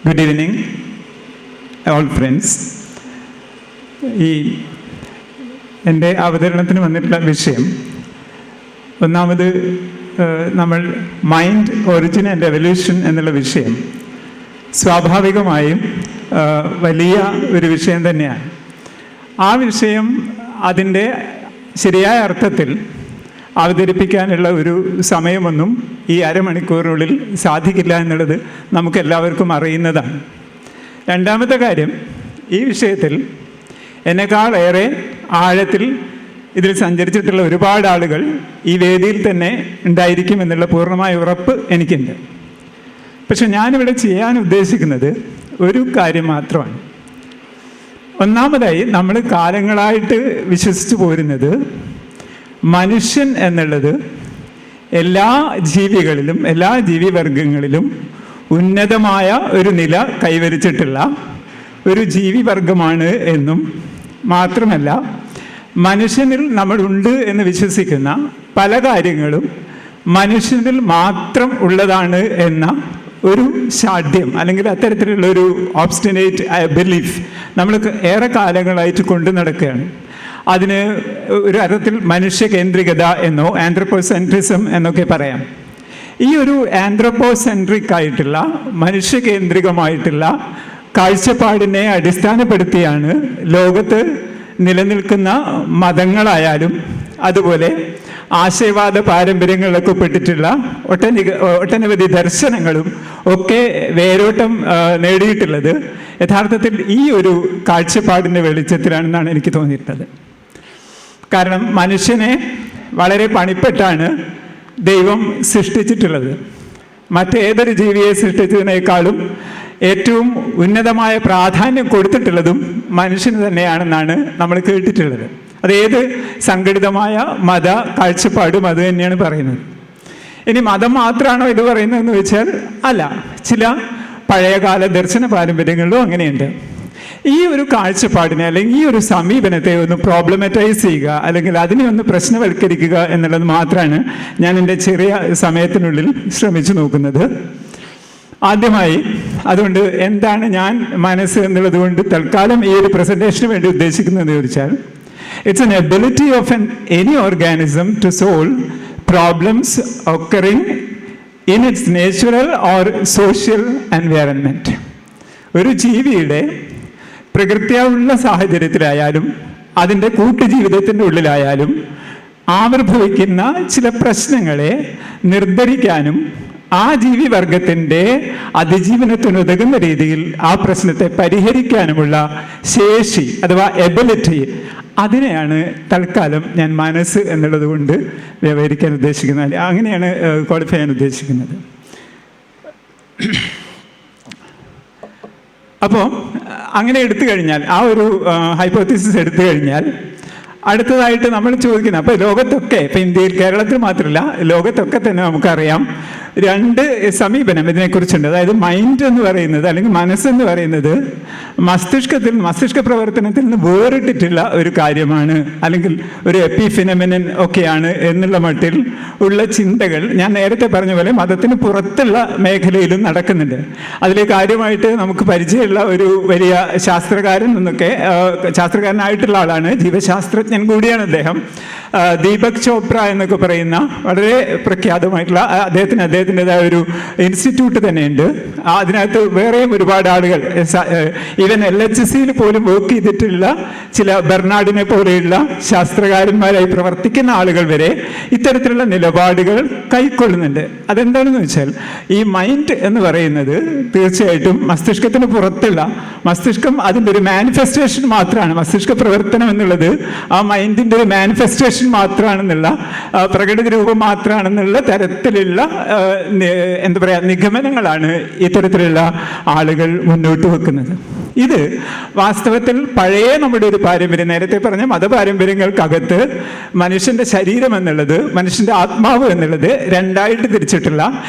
Good evening, all friends. എൻ്റെ അവതരണത്തിന് വന്നിട്ടുള്ള വിഷയം ഒന്നാമത് നമ്മൾ മൈൻഡ് ഒറിജിൻ ആൻഡ് എവല്യൂഷൻ എന്നുള്ള വിഷയം സ്വാഭാവികമായും വലിയ ഒരു വിഷയം തന്നെയാണ്. ആ വിഷയം അതിൻ്റെ ശരിയായ അർത്ഥത്തിൽ അവതരിപ്പിക്കാനുള്ള ഒരു സമയമൊന്നും ഈ അരമണിക്കൂറിനുള്ളിൽ സാധിക്കില്ല എന്നുള്ളത് നമുക്കെല്ലാവർക്കും അറിയുന്നതാണ്. രണ്ടാമത്തെ കാര്യം, ഈ വിഷയത്തിൽ എന്നെക്കാളേറെ ആഴത്തിൽ ഇതിൽ സഞ്ചരിച്ചിട്ടുള്ള ഒരുപാട് ആളുകൾ ഈ വേദിയിൽ തന്നെ ഉണ്ടായിരിക്കും എന്നുള്ള പൂർണ്ണമായ ഉറപ്പ് എനിക്കുണ്ട്. പക്ഷെ ഞാനിവിടെ ചെയ്യാൻ ഉദ്ദേശിക്കുന്നത് ഒരു കാര്യം മാത്രമാണ്. ഒന്നാമതായി, നമ്മൾ കാലങ്ങളായിട്ട് വിശ്വസിച്ചു പോരുന്നത് മനുഷ്യൻ എന്നുള്ളത് എല്ലാ ജീവികളിലും എല്ലാ ജീവിവർഗങ്ങളിലും ഉന്നതമായ ഒരു നില കൈവരിച്ചിട്ടുള്ള ഒരു ജീവിവർഗമാണ് എന്നും മാത്രമല്ല, മനുഷ്യനിൽ നമ്മളുണ്ട് എന്ന് വിശ്വസിക്കുന്ന പല കാര്യങ്ങളും മനുഷ്യനിൽ മാത്രം ഉള്ളതാണ് എന്ന ഒരു ശാഠ്യം അല്ലെങ്കിൽ അത്തരത്തിലുള്ള ഒരു ഓബ്സ്റ്റിനേറ്റ് ബിലീഫ് നമ്മൾ ഏറെ കാലങ്ങളായിട്ട് കൊണ്ടു നടക്കുകയാണ്. അതിന് ഒരു അർത്ഥത്തിൽ മനുഷ്യ കേന്ദ്രികത എന്നോ ആന്ത്രോപോസെൻട്രിസം എന്നൊക്കെ പറയാം. ഈ ഒരു ആന്ത്രോപോസെൻട്രിക് ആയിട്ടുള്ള മനുഷ്യ കേന്ദ്രികമായിട്ടുള്ള കാഴ്ചപ്പാടിനെ അടിസ്ഥാനപ്പെടുത്തിയാണ് ലോകത്ത് നിലനിൽക്കുന്ന മതങ്ങളായാലും അതുപോലെ ആശയവാദ പാരമ്പര്യങ്ങളിലൊക്കെ പെട്ടിട്ടുള്ള ഒട്ടനവധി ദർശനങ്ങളും ഒക്കെ വേരോട്ടം നേടിയിട്ടുള്ളത് യഥാർത്ഥത്തിൽ ഈ ഒരു കാഴ്ചപ്പാടിൻ്റെ വെളിച്ചത്തിലാണെന്നാണ് എനിക്ക് തോന്നിയിട്ടുള്ളത്. കാരണം മനുഷ്യനെ വളരെ പണിപ്പെട്ടാണ് ദൈവം സൃഷ്ടിച്ചിട്ടുള്ളത്. മറ്റേതൊരു ജീവിയെ സൃഷ്ടിച്ചതിനേക്കാളും ഏറ്റവും ഉന്നതമായ പ്രാധാന്യം കൊടുത്തിട്ടുള്ളതും മനുഷ്യന് തന്നെയാണെന്നാണ് നമ്മൾ കേട്ടിട്ടുള്ളത്. അതേത് സംഘടിതമായ മത കാഴ്ചപ്പാടും അത് തന്നെയാണ് പറയുന്നത്. ഇനി മതം മാത്രമാണോ ഇത് പറയുന്നതെന്ന് വെച്ചാൽ അല്ല, ചില പഴയകാല ദർശന പാരമ്പര്യങ്ങളിലും അങ്ങനെയുണ്ട്. ഈ ഒരു കാഴ്ചപ്പാടിനെ അല്ലെങ്കിൽ ഈ ഒരു സമീപനത്തെ ഒന്ന് പ്രോബ്ലമറ്റൈസ് ചെയ്യുക അല്ലെങ്കിൽ അതിനെ ഒന്ന് പ്രശ്നവൽക്കരിക്കുക എന്നുള്ളത് മാത്രമാണ് ഞാൻ എൻ്റെ ചെറിയ സമയത്തിനുള്ളിൽ ശ്രമിച്ചു നോക്കുന്നത്. ആദ്യമായി അതുകൊണ്ട് എന്താണ് ഞാൻ മനസ്സ് എന്നുള്ളത് കൊണ്ട് തൽക്കാലം ഈ ഒരു പ്രസൻറ്റേഷന് വേണ്ടി ഉദ്ദേശിക്കുന്നതെന്ന് ചോദിച്ചാൽ, it's an ability of any organism to solve problems occurring in its natural or social environment. ഒരു ജീവിയുടെ പ്രകൃതിയുള്ള സാഹചര്യത്തിലായാലും അതിൻ്റെ കൂട്ടുജീവിതത്തിൻ്റെ ഉള്ളിലായാലും ആവിർഭവിക്കുന്ന ചില പ്രശ്നങ്ങളെ നിർദ്ധരിക്കാനും ആ ജീവിവർഗത്തിൻ്റെ അതിജീവനത്തിനുതകുന്ന രീതിയിൽ ആ പ്രശ്നത്തെ പരിഹരിക്കാനുമുള്ള ശേഷി അഥവാ എബിലിറ്റി, അതിനെയാണ് തൽക്കാലം ഞാൻ മനസ്സ് എന്നുള്ളത് കൊണ്ട് വ്യവഹരിക്കാൻ ഉദ്ദേശിക്കുന്നത്. അങ്ങനെയാണ് ക്വാളിഫൈ ചെയ്യാൻ ഉദ്ദേശിക്കുന്നത്. അപ്പോൾ അങ്ങനെ എടുത്തു കഴിഞ്ഞാൽ, ആ ഒരു ഹൈപ്പോത്തസിസ് എടുത്തു കഴിഞ്ഞാൽ അടുത്തതായിട്ട് നമ്മൾ ചോദിക്കുന്നത്, അപ്പോൾ ലോകത്തൊക്കെ, ഇപ്പം ഇന്ത്യയിൽ കേരളത്തിൽ മാത്രമല്ല ലോകത്തൊക്കെ തന്നെ നമുക്കറിയാം രണ്ട് സമീപനം ഇതിനെക്കുറിച്ചുണ്ട്. അതായത് മൈൻഡ് എന്ന് പറയുന്നത് അല്ലെങ്കിൽ മനസ്സെന്ന് പറയുന്നത് മസ്തിഷ്ക പ്രവർത്തനത്തിൽ നിന്ന് വേറിട്ടിട്ടുള്ള ഒരു കാര്യമാണ് അല്ലെങ്കിൽ ഒരു എപ്പിഫിനമിനൻ ഒക്കെയാണ് എന്നുള്ള മട്ടിൽ ഉള്ള ചിന്തകൾ ഞാൻ നേരത്തെ പറഞ്ഞ പോലെ മതത്തിന് പുറത്തുള്ള മേഖലയിലും നടക്കുന്നുണ്ട്. അതിൽ കാര്യമായിട്ട് നമുക്ക് പരിചയമുള്ള ഒരു വലിയ ശാസ്ത്രകാരനായിട്ടുള്ള ആളാണ്, ജീവശാസ്ത്രജ്ഞൻ കൂടിയാണ് അദ്ദേഹം, ദീപക് ചോപ്ര എന്നൊക്കെ പറയുന്ന വളരെ പ്രഖ്യാതമായിട്ടുള്ള അദ്ദേഹത്തിൻ്റെതായ ഒരു ഇൻസ്റ്റിറ്റ്യൂട്ട് തന്നെയുണ്ട്. അതിനകത്ത് വേറെയും ഒരുപാട് ആളുകൾ, ഈവൻ LHCയിൽ പോലും വർക്ക് ചെയ്തിട്ടുള്ള ചില ബെർണാഡിനെ പോലെയുള്ള ശാസ്ത്രകാരന്മാരായി പ്രവർത്തിക്കുന്ന ആളുകൾ വരെ ഇത്തരത്തിലുള്ള നിലപാടുകൾ കൈക്കൊള്ളുന്നുണ്ട്. അതെന്താണെന്ന് വെച്ചാൽ, ഈ മൈൻഡ് എന്ന് പറയുന്നത് തീർച്ചയായിട്ടും മസ്തിഷ്കത്തിന് പുറത്തുള്ള, മസ്തിഷ്കം അതിൻ്റെ ഒരു മാനിഫെസ്റ്റേഷൻ മാത്രമാണ്. മസ്തിഷ്ക പ്രവർത്തനം എന്നുള്ളത് ആ മൈൻഡിൻ്റെ ഒരു മാനിഫെസ്റ്റേഷൻ മാത്രമാണെന്നുള്ള, പ്രകടിത രൂപം മാത്രമാണെന്നുള്ള തരത്തിലുള്ള എന്താ പറയുക നിഗമനങ്ങളാണ് ഇത്തരത്തിലുള്ള ആളുകൾ മുന്നോട്ട് വെക്കുന്നത്. ഇത് വാസ്തവത്തിൽ പഴയ നമ്മുടെ ഒരു പാരമ്പര്യം, നേരത്തെ പറഞ്ഞ മതപാരമ്പര്യങ്ങൾക്കകത്ത് മനുഷ്യൻ്റെ ശരീരം എന്നുള്ളത്, മനുഷ്യൻ്റെ ആത്മാവ് എന്നുള്ളത് രണ്ടായിട്ട് തിരിച്ചിട്ടുള്ള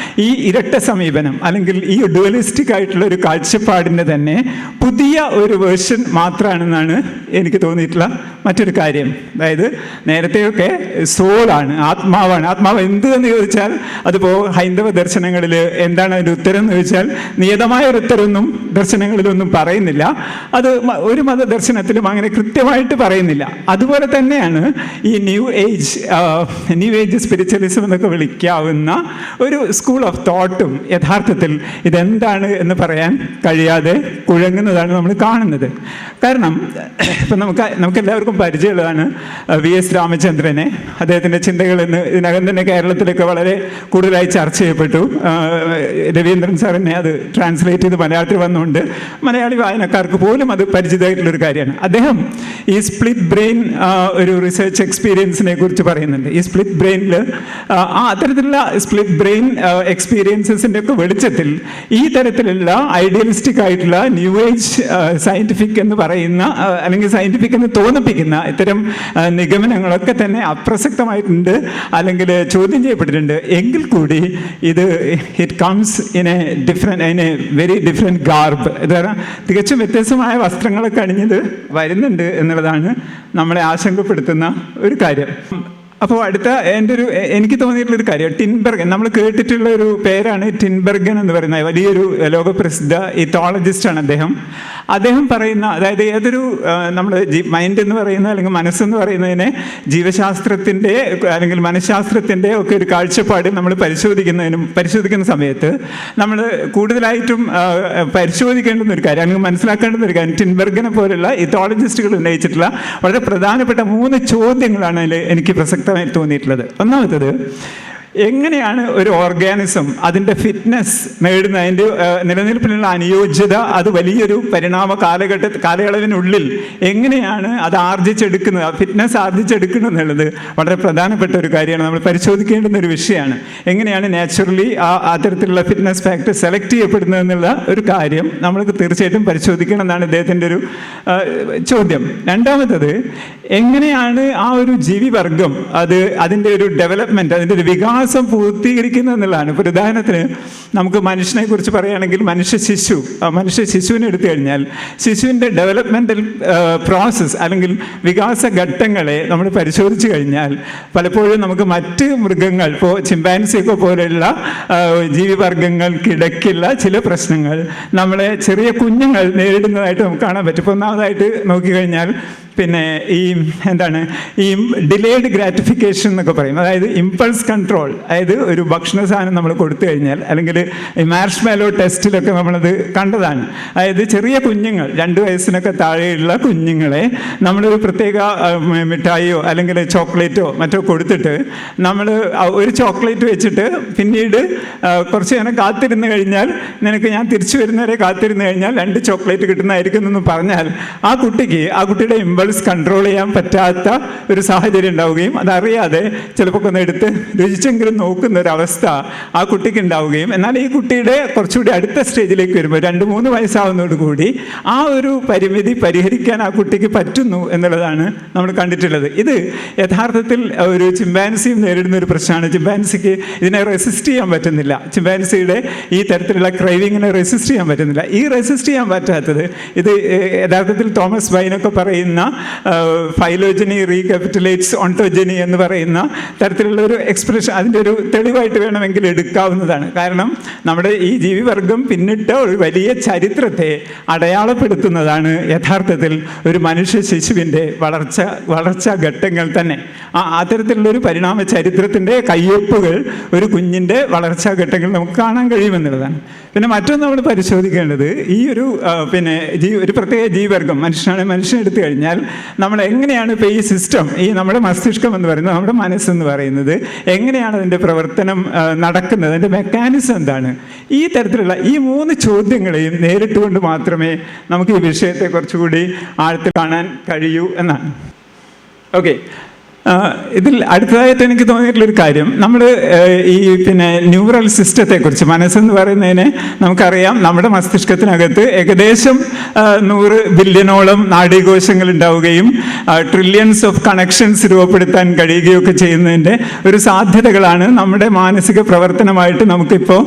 ഈ ഇരട്ട സമീപനം, അല്ലെങ്കിൽ ഈ ഡുവലിസ്റ്റിക് ആയിട്ടുള്ള ഒരു കാഴ്ചപ്പാടിൻ്റെ തന്നെ പുതിയ ഒരു വേർഷൻ മാത്രമാണെന്നാണ് എനിക്ക് തോന്നിയിട്ടുള്ള മറ്റൊരു കാര്യം. അതായത് നേരത്തെയൊക്കെ സോളാണ്, ആത്മാവാണ്. ആത്മാവ് എന്ത് എന്ന് ചോദിച്ചാൽ അതിപ്പോൾ ഹൈന്ദവ ദർശനങ്ങളിൽ എന്താണ് അതിൻ്റെ ഉത്തരം എന്ന് ചോദിച്ചാൽ നിയതമായ ഒരു ഉത്തരമൊന്നും ദർശനങ്ങളിലൊന്നും പറയുന്നില്ല. അത് ഒരു മതദർശനത്തിലും അങ്ങനെ കൃത്യമായിട്ട് പറയുന്നില്ല. അതുപോലെ തന്നെയാണ് ഈ ന്യൂ ഏജ് സ്പിരിച്വലിസം എന്നൊക്കെ വിളിക്കാവുന്ന ഒരു സ്കൂൾ ഓഫ് തോട്ടും യഥാർത്ഥത്തിൽ ഇതെന്താണ് എന്ന് പറയാൻ കഴിയാതെ കുഴങ്ങുന്നതാണ് നമ്മൾ കാണുന്നത്. കാരണം ഇപ്പം നമുക്കെല്ലാവർക്കും പരിചയമുള്ളതാണ് VS രാമചന്ദ്രനെ. അദ്ദേഹത്തിൻ്റെ ചിന്തകൾ ഇന്ന് ഇതിനകം തന്നെ കേരളത്തിലൊക്കെ വളരെ കൂടുതലായി ചർച്ച ചെയ്യപ്പെട്ടു. രവീന്ദ്രൻ സാറിനെ അത് ട്രാൻസ്ലേറ്റ് ചെയ്ത് മലയാളത്തിൽ വന്നുകൊണ്ട് മലയാളി വായനക്കാർക്ക് പോലും അത് പരിചിതമായിട്ടുള്ളൊരു കാര്യമാണ്. അദ്ദേഹം ഈ സ്പ്ലിറ്റ് ബ്രെയിൻ ഒരു റിസർച്ച് എക്സ്പീരിയൻസിനെ കുറിച്ച് പറയുന്നുണ്ട്. ഈ സ്പ്ലിറ്റ് ബ്രെയിനിൽ അത്തരത്തിലുള്ള സ്പ്ലിറ്റ് ബ്രെയിൻ എക്സ്പീരിയൻസസിൻ്റെ ഒക്കെ വെളിച്ചത്തിൽ ഈ തരത്തിലുള്ള ഐഡിയലിസ്റ്റിക് ആയിട്ടുള്ള ന്യൂ ഏജ് സയൻറ്റിഫിക് എന്ന് പറയുന്ന അല്ലെങ്കിൽ സയൻറ്റിഫിക് എന്ന് തോന്നിപ്പിക്കുന്ന ഇത്തരം നിഗമനങ്ങളൊക്കെ തന്നെ അപ്രസക്തമായിട്ടുണ്ട്, അല്ലെങ്കിൽ ചോദ്യം ചെയ്യപ്പെട്ടിട്ടുണ്ട്. എങ്കിൽ കൂടി it comes in A very different garb. കാരണം തികച്ചും വ്യത്യസ്തമായ വസ്ത്രങ്ങളൊക്കെ അണിഞ്ഞത് വരുന്നുണ്ട് എന്നുള്ളതാണ് നമ്മളെ ആശങ്കപ്പെടുത്തുന്ന ഒരു കാര്യം. അപ്പോൾ എനിക്ക് തോന്നിയിട്ടുള്ളൊരു കാര്യം, ടിൻബർഗൻ, നമ്മൾ കേട്ടിട്ടുള്ള ഒരു പേരാണ് ടിൻബർഗൻ എന്ന് പറയുന്ന വലിയൊരു ലോകപ്രസിദ്ധ ഇത്തോളജിസ്റ്റാണ് അദ്ദേഹം പറയുന്ന, അതായത് ഏതൊരു നമ്മൾ മൈൻഡ് എന്ന് പറയുന്ന അല്ലെങ്കിൽ മനസ്സെന്ന് പറയുന്നതിനെ ജീവശാസ്ത്രത്തിൻ്റെ അല്ലെങ്കിൽ മനഃശാസ്ത്രത്തിൻ്റെ ഒക്കെ ഒരു കാഴ്ചപ്പാട് നമ്മൾ പരിശോധിക്കുന്ന സമയത്ത് നമ്മൾ കൂടുതലായിട്ടും പരിശോധിക്കേണ്ടുന്ന ഒരു കാര്യം അല്ലെങ്കിൽ മനസ്സിലാക്കേണ്ടുന്ന ഒരു കാര്യം, ടിൻബർഗനെ പോലുള്ള ഇത്തോളജിസ്റ്റുകൾ ഉന്നയിച്ചിട്ടുള്ള വളരെ പ്രധാനപ്പെട്ട 3 ചോദ്യങ്ങളാണ് അതിൽ എനിക്ക് പ്രസക്തമായി തോന്നിയിട്ടുള്ളത്. ഒന്നാമത്തത്, എങ്ങനെയാണ് ഒരു ഓർഗാനിസം അതിൻ്റെ ഫിറ്റ്നസ് നേടുന്ന, അതിൻ്റെ നിലനിൽപ്പിനുള്ള അനുയോജ്യത അത് വലിയൊരു പരിണാമ കാലയളവിനുള്ളിൽ എങ്ങനെയാണ് അത് ആർജിച്ചെടുക്കുന്നത്, ഫിറ്റ്നസ് ആർജിച്ചെടുക്കുന്നത് എന്നുള്ളത് വളരെ പ്രധാനപ്പെട്ട ഒരു കാര്യമാണ്. നമ്മൾ പരിശോധിക്കേണ്ടുന്ന ഒരു വിഷയമാണ്. എങ്ങനെയാണ് നാച്ചുറലി അത്തരത്തിലുള്ള ഫിറ്റ്നസ് ഫാക്ടർ സെലക്ട് ചെയ്യപ്പെടുന്നത് എന്നുള്ള ഒരു കാര്യം നമ്മൾക്ക് തീർച്ചയായിട്ടും പരിശോധിക്കണം എന്നാണ് ഇദ്ദേഹത്തിൻ്റെ ഒരു ചോദ്യം. രണ്ടാമത്തത്, എങ്ങനെയാണ് ആ ഒരു ജീവിവർഗം അതിൻ്റെ ഒരു ഡെവലപ്മെൻറ്റ്, അതിൻ്റെ ഒരു വികാസം പൂർത്തീകരിക്കുന്നത് എന്നുള്ളതാണ്. ഇപ്പോൾ ഉദാഹരണത്തിന് നമുക്ക് മനുഷ്യനെ കുറിച്ച് പറയുകയാണെങ്കിൽ മനുഷ്യ ശിശുവിനെ എടുത്തു കഴിഞ്ഞാൽ ശിശുവിൻ്റെ ഡെവലപ്മെൻ്റൽ പ്രോസസ്സ് അല്ലെങ്കിൽ വികാസ ഘട്ടങ്ങളെ നമ്മൾ പരിശോധിച്ച് കഴിഞ്ഞാൽ പലപ്പോഴും നമുക്ക് മറ്റ് മൃഗങ്ങൾ, ഇപ്പോൾ ചിമ്പാൻസിയൊക്കെ പോലെയുള്ള ജീവിവർഗങ്ങൾക്കിടയ്ക്കുള്ള ചില പ്രശ്നങ്ങൾ നമ്മളെ ചെറിയ കുഞ്ഞുങ്ങൾ നേരിടുന്നതായിട്ട് നമുക്ക് കാണാൻ പറ്റും. ഇപ്പോൾ ഒന്നാമതായിട്ട് നോക്കിക്കഴിഞ്ഞാൽ പിന്നെ ഈ ഡിലേഡ് ഗ്രാറ്റിഫിക്കേഷൻ എന്നൊക്കെ പറയും. അതായത് ഇമ്പൾസ് കൺട്രോൾ. അതായത് ഒരു ഭക്ഷണ സാധനം നമ്മൾ കൊടുത്തു കഴിഞ്ഞാൽ, അല്ലെങ്കിൽ ഈ മാർഷ്മാലോ ടെസ്റ്റിലൊക്കെ നമ്മളത് കണ്ടതാണ്. അതായത് ചെറിയ കുഞ്ഞുങ്ങൾ 2 വയസ്സിനൊക്കെ താഴെയുള്ള കുഞ്ഞുങ്ങളെ നമ്മളൊരു പ്രത്യേക മിഠായിയോ അല്ലെങ്കിൽ ചോക്ലേറ്റോ മറ്റോ കൊടുത്തിട്ട് നമ്മൾ ഒരു ചോക്ലേറ്റ് വെച്ചിട്ട് പിന്നീട് കുറച്ച് നേരം കാത്തിരുന്ന് കഴിഞ്ഞാൽ, നിനക്ക് ഞാൻ തിരിച്ചു വരുന്നവരെ കാത്തിരുന്ന് കഴിഞ്ഞാൽ 2 ചോക്ലേറ്റ് കിട്ടുന്നതായിരിക്കും എന്ന് പറഞ്ഞാൽ ആ കുട്ടിയുടെ ഇമ്പൾസ് കൺട്രോൾ ചെയ്യാൻ പറ്റാത്ത ഒരു സാഹചര്യം ഉണ്ടാവുകയും അതറിയാതെ ചിലപ്പോൾ ഒന്ന് എടുത്ത് രുചിച്ചെങ്കിലും നോക്കുന്ന ഒരവസ്ഥ ആ കുട്ടിക്ക് ഉണ്ടാവുകയും, എന്നാൽ ഈ കുട്ടിയുടെ കുറച്ചുകൂടി അടുത്ത സ്റ്റേജിലേക്ക് വരുമ്പോൾ 2-3 വയസ്സാവുന്നതോടുകൂടി ആ ഒരു പരിമിതി പരിഹരിക്കാൻ ആ കുട്ടിക്ക് പറ്റുന്നു എന്നുള്ളതാണ് നമ്മൾ കണ്ടിട്ടുള്ളത്. ഇത് യഥാർത്ഥത്തിൽ ഒരു ചിമ്പാൻസിയും നേരിടുന്ന ഒരു പ്രശ്നമാണ്. ചിമ്പാൻസിക്ക് ഇതിനെ റെസിസ്റ്റ് ചെയ്യാൻ പറ്റുന്നില്ല. ചിമ്പാൻസിയുടെ ഈ തരത്തിലുള്ള ക്രൈവിങ്ങിനെ റെസിസ്റ്റ് ചെയ്യാൻ പറ്റുന്നില്ല. ഈ റെസിസ്റ്റ് ചെയ്യാൻ പറ്റാത്തത് ഇത് യഥാർത്ഥത്തിൽ തോമസ് വൈനൊക്കെ പറയുന്ന ഫൈലോജനി റീക്യാപിറ്റുലേറ്റ്സ് ഓണ്ടോജനി എന്ന് പറയുന്ന തരത്തിലുള്ള ഒരു എക്സ്പ്രഷൻ, അതിൻ്റെ ഒരു തെളിവായിട്ട് വേണമെങ്കിൽ എടുക്കാവുന്നതാണ്. കാരണം നമ്മുടെ ഈ ജീവിവർഗം പിന്നിട്ട ഒരു വലിയ ചരിത്രത്തെ അടയാളപ്പെടുത്തുന്നതാണ് യഥാർത്ഥത്തിൽ ഒരു മനുഷ്യ ശിശുവിൻ്റെ വളർച്ചാ ഘട്ടങ്ങൾ തന്നെ. അത്തരത്തിലുള്ളൊരു പരിണാമ ചരിത്രത്തിൻ്റെ കയ്യൊപ്പുകൾ ഒരു കുഞ്ഞിൻ്റെ വളർച്ചാ ഘട്ടങ്ങൾ നമുക്ക് കാണാൻ കഴിയുമെന്നുള്ളതാണ്. പിന്നെ മറ്റൊന്ന് നമ്മൾ പരിശോധിക്കേണ്ടത്, ഈ ഒരു പ്രത്യേക ജീവിവർഗം മനുഷ്യനെ എടുത്തു കഴിഞ്ഞാൽ നമ്മൾ എങ്ങനെയാണ് ഇപ്പോൾ ഈ സിസ്റ്റം, ഈ നമ്മുടെ മസ്തിഷ്കം എന്ന് പറയുന്നത്, നമ്മുടെ മനസ്സെന്ന് പറയുന്നത് എങ്ങനെയാണ് അതിൻ്റെ പ്രവർത്തനം നടക്കുന്നത്, അതിൻ്റെ മെക്കാനിസം എന്താണ്, ഈ തരത്തിലുള്ള ഈ 3 ചോദ്യങ്ങളെയും നേരിട്ടുകൊണ്ട് മാത്രമേ നമുക്ക് ഈ വിഷയത്തെ കുറച്ചുകൂടി ആഴത്തിൽ കാണാൻ കഴിയൂ എന്നാണ്. ഓക്കെ, ഇതിൽ അടുത്തതായിട്ട് എനിക്ക് തോന്നിയിട്ടുള്ളൊരു കാര്യം, നമ്മൾ ഈ ന്യൂറൽ സിസ്റ്റത്തെക്കുറിച്ച്, മനസ്സെന്ന് പറയുന്നതിനെ നമുക്കറിയാം നമ്മുടെ മസ്തിഷ്കത്തിനകത്ത് ഏകദേശം 100 ബില്യണോളം നാഡീകോശങ്ങൾ ഉണ്ടാവുകയും ട്രില്യൺസ് ഓഫ് കണക്ഷൻസ് രൂപപ്പെടുത്താൻ കഴിയുകയൊക്കെ ചെയ്യുന്നതിൻ്റെ ഒരു സാധ്യതകളാണ് നമ്മുടെ മാനസിക പ്രവർത്തനമായിട്ട് നമുക്കിപ്പോൾ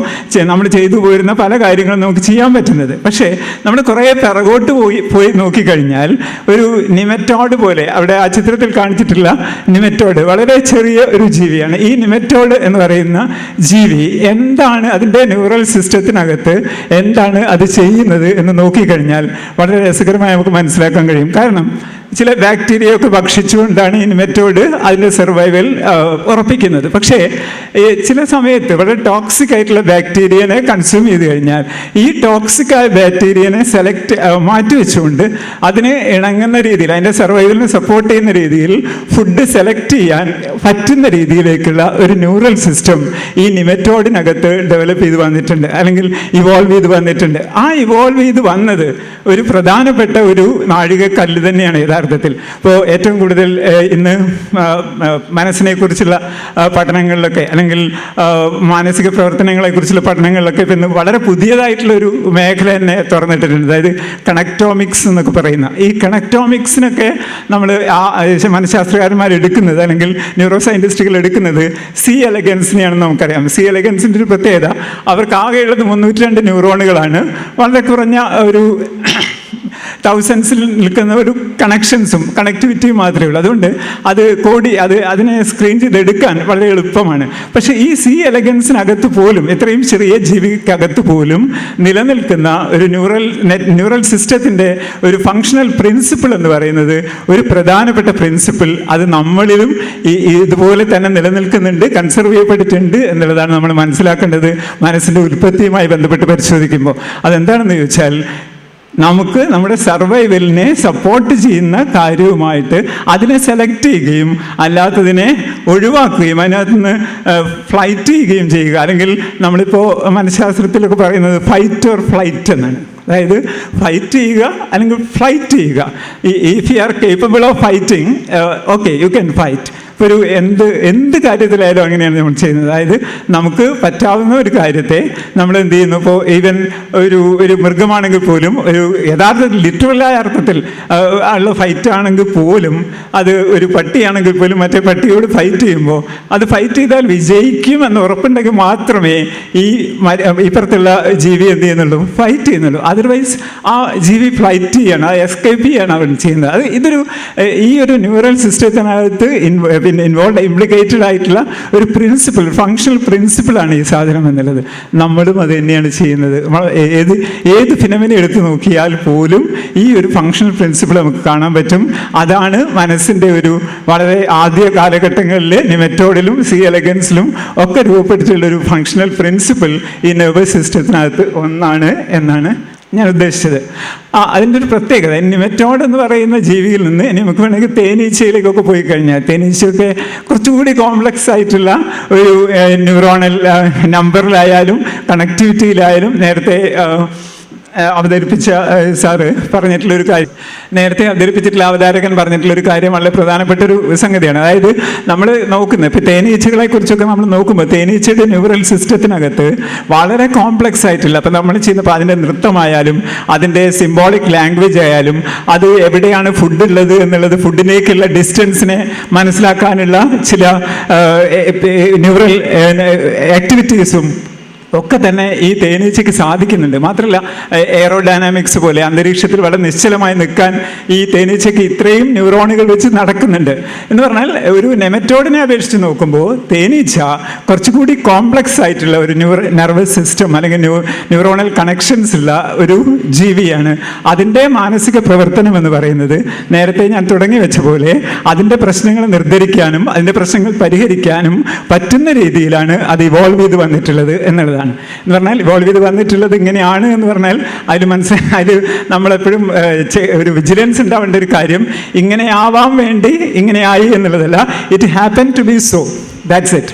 നമ്മൾ ചെയ്തു പോരുന്ന പല കാര്യങ്ങളും നമുക്ക് ചെയ്യാൻ പറ്റുന്നത്. പക്ഷേ നമ്മൾ കുറേ പിറകോട്ട് പോയി നോക്കിക്കഴിഞ്ഞാൽ ഒരു നിമറ്റോഡ് പോലെ, അവിടെ ആ ചിത്രത്തിൽ കാണിച്ചിട്ടുള്ള നിമറ്റോഡ് വളരെ ചെറിയ ഒരു ജീവിയാണ്. ഈ നിമറ്റോഡ് എന്ന് പറയുന്ന ജീവി എന്താണ്, അതിൻ്റെ ന്യൂറൽ സിസ്റ്റത്തിനകത്ത് എന്താണ് അത് ചെയ്യുന്നത് എന്ന് നോക്കിക്കഴിഞ്ഞാൽ വളരെ രസകരമായി നമുക്ക് മനസ്സിലാക്കാൻ കഴിയും. കാരണം ചില ബാക്ടീരിയയൊക്കെ ഭക്ഷിച്ചുകൊണ്ടാണ് ഈ നിമറ്റോഡ് അതിൻ്റെ സർവൈവൽ ഉറപ്പിക്കുന്നത്. പക്ഷേ ചില സമയത്ത് വളരെ ടോക്സിക് ആയിട്ടുള്ള ബാക്ടീരിയനെ കൺസ്യൂം ചെയ്ത് കഴിഞ്ഞാൽ ഈ ടോക്സിക് ആയ ബാക്ടീരിയനെ മാറ്റിവെച്ചുകൊണ്ട് അതിന് ഇണങ്ങുന്ന രീതിയിൽ, അതിൻ്റെ സർവൈവലിനെ സപ്പോർട്ട് ചെയ്യുന്ന രീതിയിൽ ഫുഡ് സെലക്ട് ചെയ്യാൻ പറ്റുന്ന രീതിയിലേക്കുള്ള ഒരു ന്യൂറൽ സിസ്റ്റം ഈ നിമറ്റോഡിനകത്ത് ഡെവലപ്പ് ചെയ്ത് വന്നിട്ടുണ്ട്, അല്ലെങ്കിൽ ഇവോൾവ് ചെയ്ത് വന്നിട്ടുണ്ട്. ആ ഇവോൾവ് ചെയ്ത് വന്നത് ഒരു പ്രധാനപ്പെട്ട ഒരു നാഴികക്കല്ല് തന്നെയാണ് യഥാർത്ഥത്തിൽ. ഇപ്പോൾ ഏറ്റവും കൂടുതൽ ഇന്ന് മനസ്സിനെക്കുറിച്ചുള്ള പഠനങ്ങളിലൊക്കെ, അല്ലെങ്കിൽ മാനസിക പ്രവർത്തനങ്ങളെക്കുറിച്ചുള്ള പഠനങ്ങളിലൊക്കെ ഇന്ന് വളരെ പുതിയതായിട്ടുള്ളൊരു മേഖല തന്നെ തുറന്നിട്ടിട്ടുണ്ട്. അതായത് കണക്ടോമിക്സ് എന്നൊക്കെ പറയുന്ന ഈ കണക്ടോമിക്സിനൊക്കെ നമ്മൾ മനഃശാസ്ത്രകാരന്മാർ എടുക്കുന്നത്, അല്ലെങ്കിൽ ന്യൂറോ സയൻറ്റിസ്റ്റുകൾ എടുക്കുന്നത് സി എലഗൻസിനെയാണെന്ന് നമുക്കറിയാം. സി എലഗൻസിൻ്റെ ഒരു പ്രത്യേകത, അവർക്ക് ആകെയുള്ളത് 302 ന്യൂറോണുകളാണ്. വളരെ കുറഞ്ഞ ഒരു തൗസൻഡ്സിൽ നിൽക്കുന്ന ഒരു കണക്ഷൻസും കണക്ടിവിറ്റിയും മാത്രമേ ഉള്ളൂ. അതുകൊണ്ട് അതിനെ സ്ക്രീൻ ചെയ്തെടുക്കാൻ വളരെ എളുപ്പമാണ്. പക്ഷേ ഈ സി എലഗൻസിനകത്ത് പോലും, ഇത്രയും ചെറിയ ജീവിക്കകത്ത് പോലും നിലനിൽക്കുന്ന ഒരു ന്യൂറൽ സിസ്റ്റത്തിൻ്റെ ഒരു ഫങ്ഷണൽ പ്രിൻസിപ്പിൾ എന്ന് പറയുന്നത്, ഒരു പ്രധാനപ്പെട്ട പ്രിൻസിപ്പിൾ, അത് നമ്മളിലും ഇതുപോലെ തന്നെ നിലനിൽക്കുന്നുണ്ട്, കൺസർവ് ചെയ്യപ്പെട്ടിട്ടുണ്ട് എന്നുള്ളതാണ് നമ്മൾ മനസ്സിലാക്കേണ്ടത്. മനസ്സിൻ്റെ ഉൽപ്പത്തിയുമായി ബന്ധപ്പെട്ട് പരിശോധിക്കുമ്പോൾ അതെന്താണെന്ന് ചോദിച്ചാൽ, നമുക്ക് നമ്മുടെ സർവൈവലിനെ സപ്പോർട്ട് ചെയ്യുന്ന കാര്യവുമായിട്ട് അതിനെ സെലക്ട് ചെയ്യുകയും അല്ലാത്തതിനെ ഒഴിവാക്കുകയും അതിനകത്ത് നിന്ന് ഫ്ലൈറ്റ് ചെയ്യുകയും ചെയ്യുക. അല്ലെങ്കിൽ നമ്മളിപ്പോൾ മനഃശാസ്ത്രത്തിലൊക്കെ പറയുന്നത് ഫൈറ്റ് ഓർ ഫ്ലൈറ്റ് എന്നാണ്. അതായത് ഫൈറ്റ് ചെയ്യുക അല്ലെങ്കിൽ ഫ്ലൈറ്റ് ചെയ്യുക. If you are capable of fighting, okay, you can fight. ഇപ്പോൾ എന്ത് കാര്യത്തിലായാലും അങ്ങനെയാണ് നമ്മൾ ചെയ്യുന്നത്. അതായത് നമുക്ക് പറ്റാവുന്ന ഒരു കാര്യത്തെ നമ്മൾ എന്ത് ചെയ്യുന്നു, ഇപ്പോൾ ഈവൻ ഒരു മൃഗമാണെങ്കിൽ പോലും, ഒരു യഥാർത്ഥത്തിൽ ലിറ്ററലായ അർത്ഥത്തിൽ ഉള്ള ഫൈറ്റ് ആണെങ്കിൽ പോലും, അത് ഒരു പട്ടിയാണെങ്കിൽ പോലും മറ്റേ പട്ടിയോട് ഫൈറ്റ് ചെയ്യുമ്പോൾ അത് ഫൈറ്റ് ചെയ്താൽ വിജയിക്കും എന്ന് ഉറപ്പുണ്ടെങ്കിൽ മാത്രമേ ഇപ്പുറത്തുള്ള ജീവി എന്ത് ചെയ്യുന്നുള്ളൂ, ഫൈറ്റ് ചെയ്യുന്നുള്ളൂ. അതർവൈസ് ആ ജീവി ഫ്ലൈറ്റ് ചെയ്യാണ്, ആ എസ്കേപ്പ് ചെയ്യാണ് അവൻ ചെയ്യുന്നത്. അത് ഈ ഒരു ന്യൂറൽ സിസ്റ്റത്തിനകത്ത് ഇംപ്ലിക്കേറ്റഡ് ആയിട്ടുള്ള ഒരു പ്രിൻസിപ്പിൾ, ഫങ്ഷണൽ പ്രിൻസിപ്പിളാണ് ഈ സാധനം എന്നുള്ളത്. നമ്മളും അത് തന്നെയാണ് ചെയ്യുന്നത്. ഏത് ഫിനോമിന എടുത്ത് നോക്കിയാൽ പോലും ഈ ഒരു ഫങ്ഷണൽ പ്രിൻസിപ്പിൾ നമുക്ക് കാണാൻ പറ്റും. അതാണ് മനസ്സിൻ്റെ ഒരു വളരെ ആദ്യ കാലഘട്ടങ്ങളിൽ നിമറ്റോഡിലും സി എലഗൻസിലും ഒക്കെ രൂപപ്പെട്ടിട്ടുള്ള ഒരു ഫങ്ഷണൽ പ്രിൻസിപ്പിൾ ഈ നെർവസ് സിസ്റ്റത്തിനകത്ത് ഒന്നാണ് എന്നാണ് ഞാൻ ഉദ്ദേശിച്ചത്. അതിൻ്റെ ഒരു പ്രത്യേകത, നിമറ്റോഡ് എന്ന് പറയുന്ന ജീവിയിൽ നിന്ന് ഇനി നമുക്ക് വേണമെങ്കിൽ തേനീച്ചയിലേക്കൊക്കെ പോയി കഴിഞ്ഞാൽ, തേനീച്ചയൊക്കെ കുറച്ചുകൂടി കോംപ്ലക്സ് ആയിട്ടുള്ള ഒരു ന്യൂറോണൽ നമ്പറിലായാലും കണക്ടിവിറ്റിയിലായാലും നേരത്തെ അവതരിപ്പിച്ച സാറ് പറഞ്ഞിട്ടുള്ളൊരു കാര്യം, നേരത്തെ അവതരിപ്പിച്ചിട്ടുള്ള അവതാരകൻ പറഞ്ഞിട്ടുള്ളൊരു കാര്യം വളരെ പ്രധാനപ്പെട്ട ഒരു സംഗതിയാണ്. അതായത് നമ്മൾ നോക്കുന്നത്, ഇപ്പോൾ തേനീച്ചകളെ കുറിച്ചൊക്കെ നമ്മൾ നോക്കുമ്പോൾ തേനീച്ചയുടെ ന്യൂറൽ സിസ്റ്റത്തിനകത്ത് വളരെ കോംപ്ലക്സ് ആയിട്ടുള്ള, അപ്പോൾ നമ്മൾ ചെയ്യുന്നപ്പോൾ അതിൻ്റെ നൃത്തമായാലും അതിൻ്റെ സിംബോളിക് ലാംഗ്വേജ് ആയാലും, അത് എവിടെയാണ് ഫുഡ് ഉള്ളത് എന്നുള്ളത്, ഫുഡിലേക്കുള്ള ഡിസ്റ്റൻസിനെ മനസ്സിലാക്കാനുള്ള ചില ന്യൂറൽ ആക്ടിവിറ്റീസും ഒക്കെ തന്നെ ഈ തേനീച്ചയ്ക്ക് സാധിക്കുന്നുണ്ട്. മാത്രമല്ല എയറോഡൈനാമിക്സ് പോലെ അന്തരീക്ഷത്തിൽ വളരെ നിശ്ചലമായി നിൽക്കാൻ ഈ തേനീച്ചയ്ക്ക് ഇത്രയും ന്യൂറോണുകൾ വെച്ച് നടക്കുന്നുണ്ട്. എന്ന് പറഞ്ഞാൽ ഒരു നെമറ്റോഡിനെ അപേക്ഷിച്ച് നോക്കുമ്പോൾ തേനീച്ച കുറച്ചുകൂടി കോംപ്ലക്സ് ആയിട്ടുള്ള ഒരു നെർവസ് സിസ്റ്റം അല്ലെങ്കിൽ ന്യൂറോണൽ കണക്ഷൻസ് ഉള്ള ഒരു ജീവിയാണ്. അതിൻ്റെ മാനസിക പ്രവർത്തനം എന്ന് പറയുന്നത് നേരത്തെ ഞാൻ തുടങ്ങി വെച്ച പോലെ അതിൻ്റെ പ്രശ്നങ്ങൾ നിർദ്ധരിക്കാനും അതിൻ്റെ പ്രശ്നങ്ങൾ പരിഹരിക്കാനും പറ്റുന്ന രീതിയിലാണ് അത് ഇവോൾവ് ചെയ്ത് വന്നിട്ടുള്ളത് എന്നുള്ളത്. എന്ന് പറഞ്ഞാൽ ഇവോൾവ് ചെയ്ത് വന്നിട്ടുള്ളത് ഇങ്ങനെയാണ് എന്ന് പറഞ്ഞാൽ അതിൽ നമ്മളെപ്പോഴും ഒരു വിജിലൻസ് ഉണ്ടാവേണ്ട ഒരു കാര്യം, ഇങ്ങനെ ആവാൻ വേണ്ടി ഇങ്ങനെയായി എന്നുള്ളതല്ല, it happen to be so. That's it.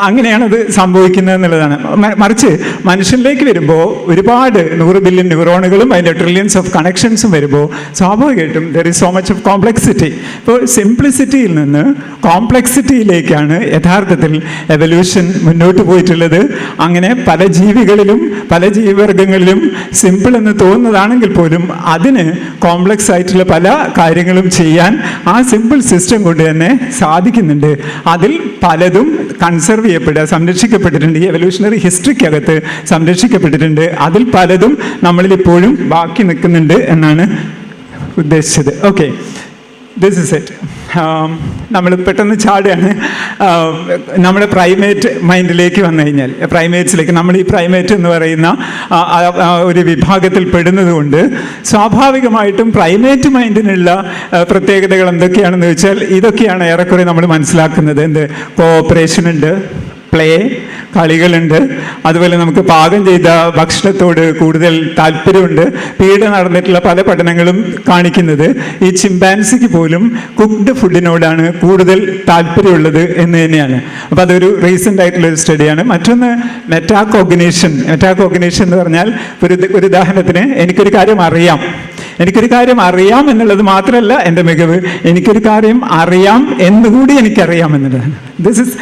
അങ്ങനെയാണത് സംഭവിക്കുന്നത് എന്നുള്ളതാണ്. മറിച്ച് മനുഷ്യനിലേക്ക് വരുമ്പോൾ ഒരുപാട് 100 ബില്യൺ ന്യൂറോണുകളും അതിൻ്റെ ട്രില്യൺസ് ഓഫ് കണക്ഷൻസും വരുമ്പോൾ സ്വാഭാവികമായിട്ടും there is so much of complexity. ഇപ്പോൾ സിംപ്ലിസിറ്റിയിൽ നിന്ന് കോംപ്ലക്സിറ്റിയിലേക്കാണ് യഥാർത്ഥത്തിൽ എവല്യൂഷൻ മുന്നോട്ട് പോയിട്ടുള്ളത്. അങ്ങനെ പല ജീവികളിലും പല ജീവിവർഗങ്ങളിലും സിമ്പിൾ എന്ന് തോന്നുന്നതാണെങ്കിൽ പോലും അതിന് കോംപ്ലക്സ് ആയിട്ടുള്ള പല കാര്യങ്ങളും ചെയ്യാൻ ആ സിമ്പിൾ സിസ്റ്റം കൊണ്ട് തന്നെ സാധിക്കുന്നുണ്ട്. അതിൽ പലതും കൺസർവ് ചെയ്യപ്പെടുക, സംരക്ഷിക്കപ്പെട്ടിട്ടുണ്ട്. ഈ എവല്യൂഷണറി ഹിസ്റ്ററിക്കകത്ത് സംരക്ഷിക്കപ്പെട്ടിട്ടുണ്ട്. അതിൽ പലതും നമ്മളിൽ ഇപ്പോഴും ബാക്കി നിൽക്കുന്നുണ്ട് എന്നാണ് ഉദ്ദേശിച്ചത്. Okay, this is it. നമ്മൾ പെട്ടെന്ന് ചാടുകയാണ് നമ്മുടെ പ്രൈമേറ്റ് മൈൻഡിലേക്ക് വന്നു കഴിഞ്ഞാൽ, പ്രൈമേറ്റ്സിലേക്ക്. നമ്മൾ ഈ പ്രൈമേറ്റ് എന്ന് പറയുന്ന ഒരു വിഭാഗത്തിൽ പെടുന്നത് കൊണ്ട് സ്വാഭാവികമായിട്ടും പ്രൈമേറ്റ് മൈൻഡിനുള്ള പ്രത്യേകതകൾ എന്തൊക്കെയാണെന്ന് വെച്ചാൽ ഇതൊക്കെയാണ് ഏറെക്കുറെ നമ്മൾ മനസ്സിലാക്കുന്നത്. എന്ത് കോഓപ്പറേഷൻ ഉണ്ട്, പ്ലേ, കളികളുണ്ട്, അതുപോലെ നമുക്ക് പാകം ചെയ്ത ഭക്ഷണത്തോട് കൂടുതൽ താല്പര്യമുണ്ട്. പീഡ നടന്നിട്ടുള്ള പല പഠനങ്ങളും കാണിക്കുന്നത് ഈ ചിമ്പാൻസിക്ക് പോലും കുക്ക്ഡ് ഫുഡിനോടാണ് കൂടുതൽ താല്പര്യമുള്ളത് എന്ന് തന്നെയാണ്. അപ്പോൾ അതൊരു റീസെൻ്റ് ആയിട്ടുള്ളൊരു സ്റ്റഡിയാണ്. മറ്റൊന്ന് മെറ്റാകോഗ്നിഷൻ. മെറ്റാകോഗ്നിഷൻ എന്ന് പറഞ്ഞാൽ ഒരു ഉദാഹരണത്തിന് എനിക്കൊരു കാര്യം അറിയാം എന്നുള്ളത് മാത്രമല്ല എൻ്റെ മികവ്, എനിക്കൊരു കാര്യം അറിയാം എന്നുകൂടി എനിക്കറിയാം എന്നുള്ളതാണ്. ദിസ് ഇസ്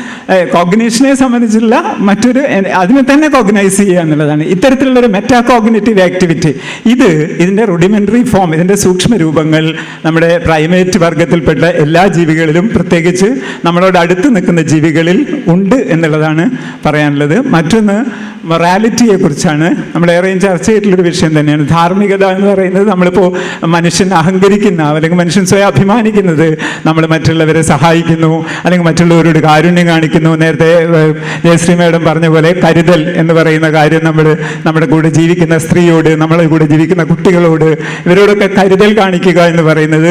കോഗ്നിഷനെ സംബന്ധിച്ചുള്ള മറ്റൊരു, അതിനെ തന്നെ കോഗ്നൈസ് ചെയ്യുക എന്നുള്ളതാണ് ഇത്തരത്തിലുള്ളൊരു മെറ്റാകോഗ്നിറ്റീവ് ആക്ടിവിറ്റി. ഇതിൻ്റെ റുഡിമെൻ്ററി ഫോം, ഇതിൻ്റെ സൂക്ഷ്മ രൂപങ്ങൾ നമ്മുടെ പ്രൈമേറ്റ് വർഗത്തിൽപ്പെട്ട എല്ലാ ജീവികളിലും, പ്രത്യേകിച്ച് നമ്മളോട് അടുത്ത് നിൽക്കുന്ന ജീവികളിൽ ഉണ്ട് എന്നുള്ളതാണ് പറയാനുള്ളത്. മറ്റൊന്ന് മൊറാലിറ്റിയെ കുറിച്ചാണ്. നമ്മളേറെയും ചർച്ച ചെയ്തിട്ടുള്ളൊരു വിഷയം തന്നെയാണ് ധാർമ്മികത എന്ന് പറയുന്നത്. നമ്മളിപ്പോൾ മനുഷ്യൻ അഹങ്കരിക്കുന്ന, അല്ലെങ്കിൽ മനുഷ്യൻ സ്വയം അഭിമാനിക്കുന്നത് നമ്മൾ മറ്റുള്ളവരെ സഹായിക്കുന്നു, അല്ലെങ്കിൽ മറ്റുള്ളവരോട് കാരുണ്യം കാണിക്കുന്നു. നേരത്തെ ജയശ്രീ മേഡം പറഞ്ഞ പോലെ കരുതൽ എന്ന് പറയുന്ന കാര്യം, നമ്മുടെ കൂടെ ജീവിക്കുന്ന സ്ത്രീയോട്, നമ്മളെ കൂടെ ജീവിക്കുന്ന കുട്ടികളോട്, ഇവരോടൊക്കെ കരുതൽ കാണിക്കുക എന്ന് പറയുന്നത്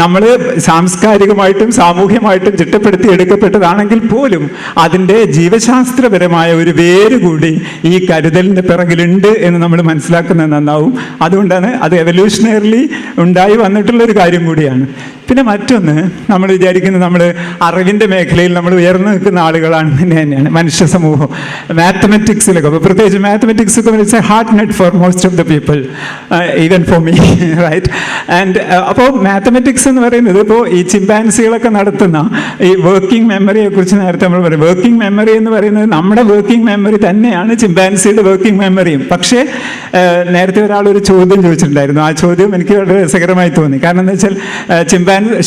നമ്മൾ സാംസ്കാരികമായിട്ടും സാമൂഹ്യമായിട്ടും ചിട്ടപ്പെടുത്തി എടുക്കപ്പെട്ടതാണെങ്കിൽ പോലും അതിൻ്റെ ജീവശാസ്ത്രപരമായ ഒരു വേര് കൂടി ഈ കരുതലിൻ്റെ പിറകിലുണ്ട് എന്ന് നമ്മൾ മനസ്സിലാക്കുന്നത് നന്നാവും. അതുകൊണ്ടാണ് അത് എവല്യൂഷണറിലി ഉണ്ടായി വന്നിട്ടുള്ളൊരു കാര്യം കൂടിയാണ്. പിന്നെ മറ്റൊന്ന്, നമ്മൾ വിചാരിക്കുന്നത് നമ്മൾ അറിവിൻ്റെ മേഖലയിൽ നമ്മൾ ഉയർന്നു നിൽക്കുന്ന ആളുകളാണെന്ന് തന്നെയാണ് മനുഷ്യ സമൂഹം. മാത്തമെറ്റിക്സിലൊക്കെ, അപ്പോൾ പ്രത്യേകിച്ച് മാത്തമെറ്റിക്സ് ഒക്കെ it's a hard nut for most of the people, even for me, right? And അപ്പോൾ മാത്തമെറ്റിക്സ് എന്ന് പറയുന്നത്, ഇപ്പോൾ ഈ ചിമ്പാൻസികളൊക്കെ നടത്തുന്ന ഈ വർക്കിംഗ് മെമ്മറിയെ കുറിച്ച് നേരത്തെ നമ്മൾ പറയും. വർക്കിംഗ് മെമ്മറി എന്ന് പറയുന്നത് നമ്മുടെ വർക്കിംഗ് മെമ്മറി തന്നെയാണ് ചിമ്പാൻസിയുടെ വർക്കിംഗ് മെമ്മറിയും. പക്ഷേ നേരത്തെ ഒരാളൊരു ചോദ്യം ചോദിച്ചിട്ടുണ്ടായിരുന്നു. ആ ചോദ്യം എനിക്ക് വളരെ രസകരമായി തോന്നി. കാരണം എന്താ വെച്ചാൽ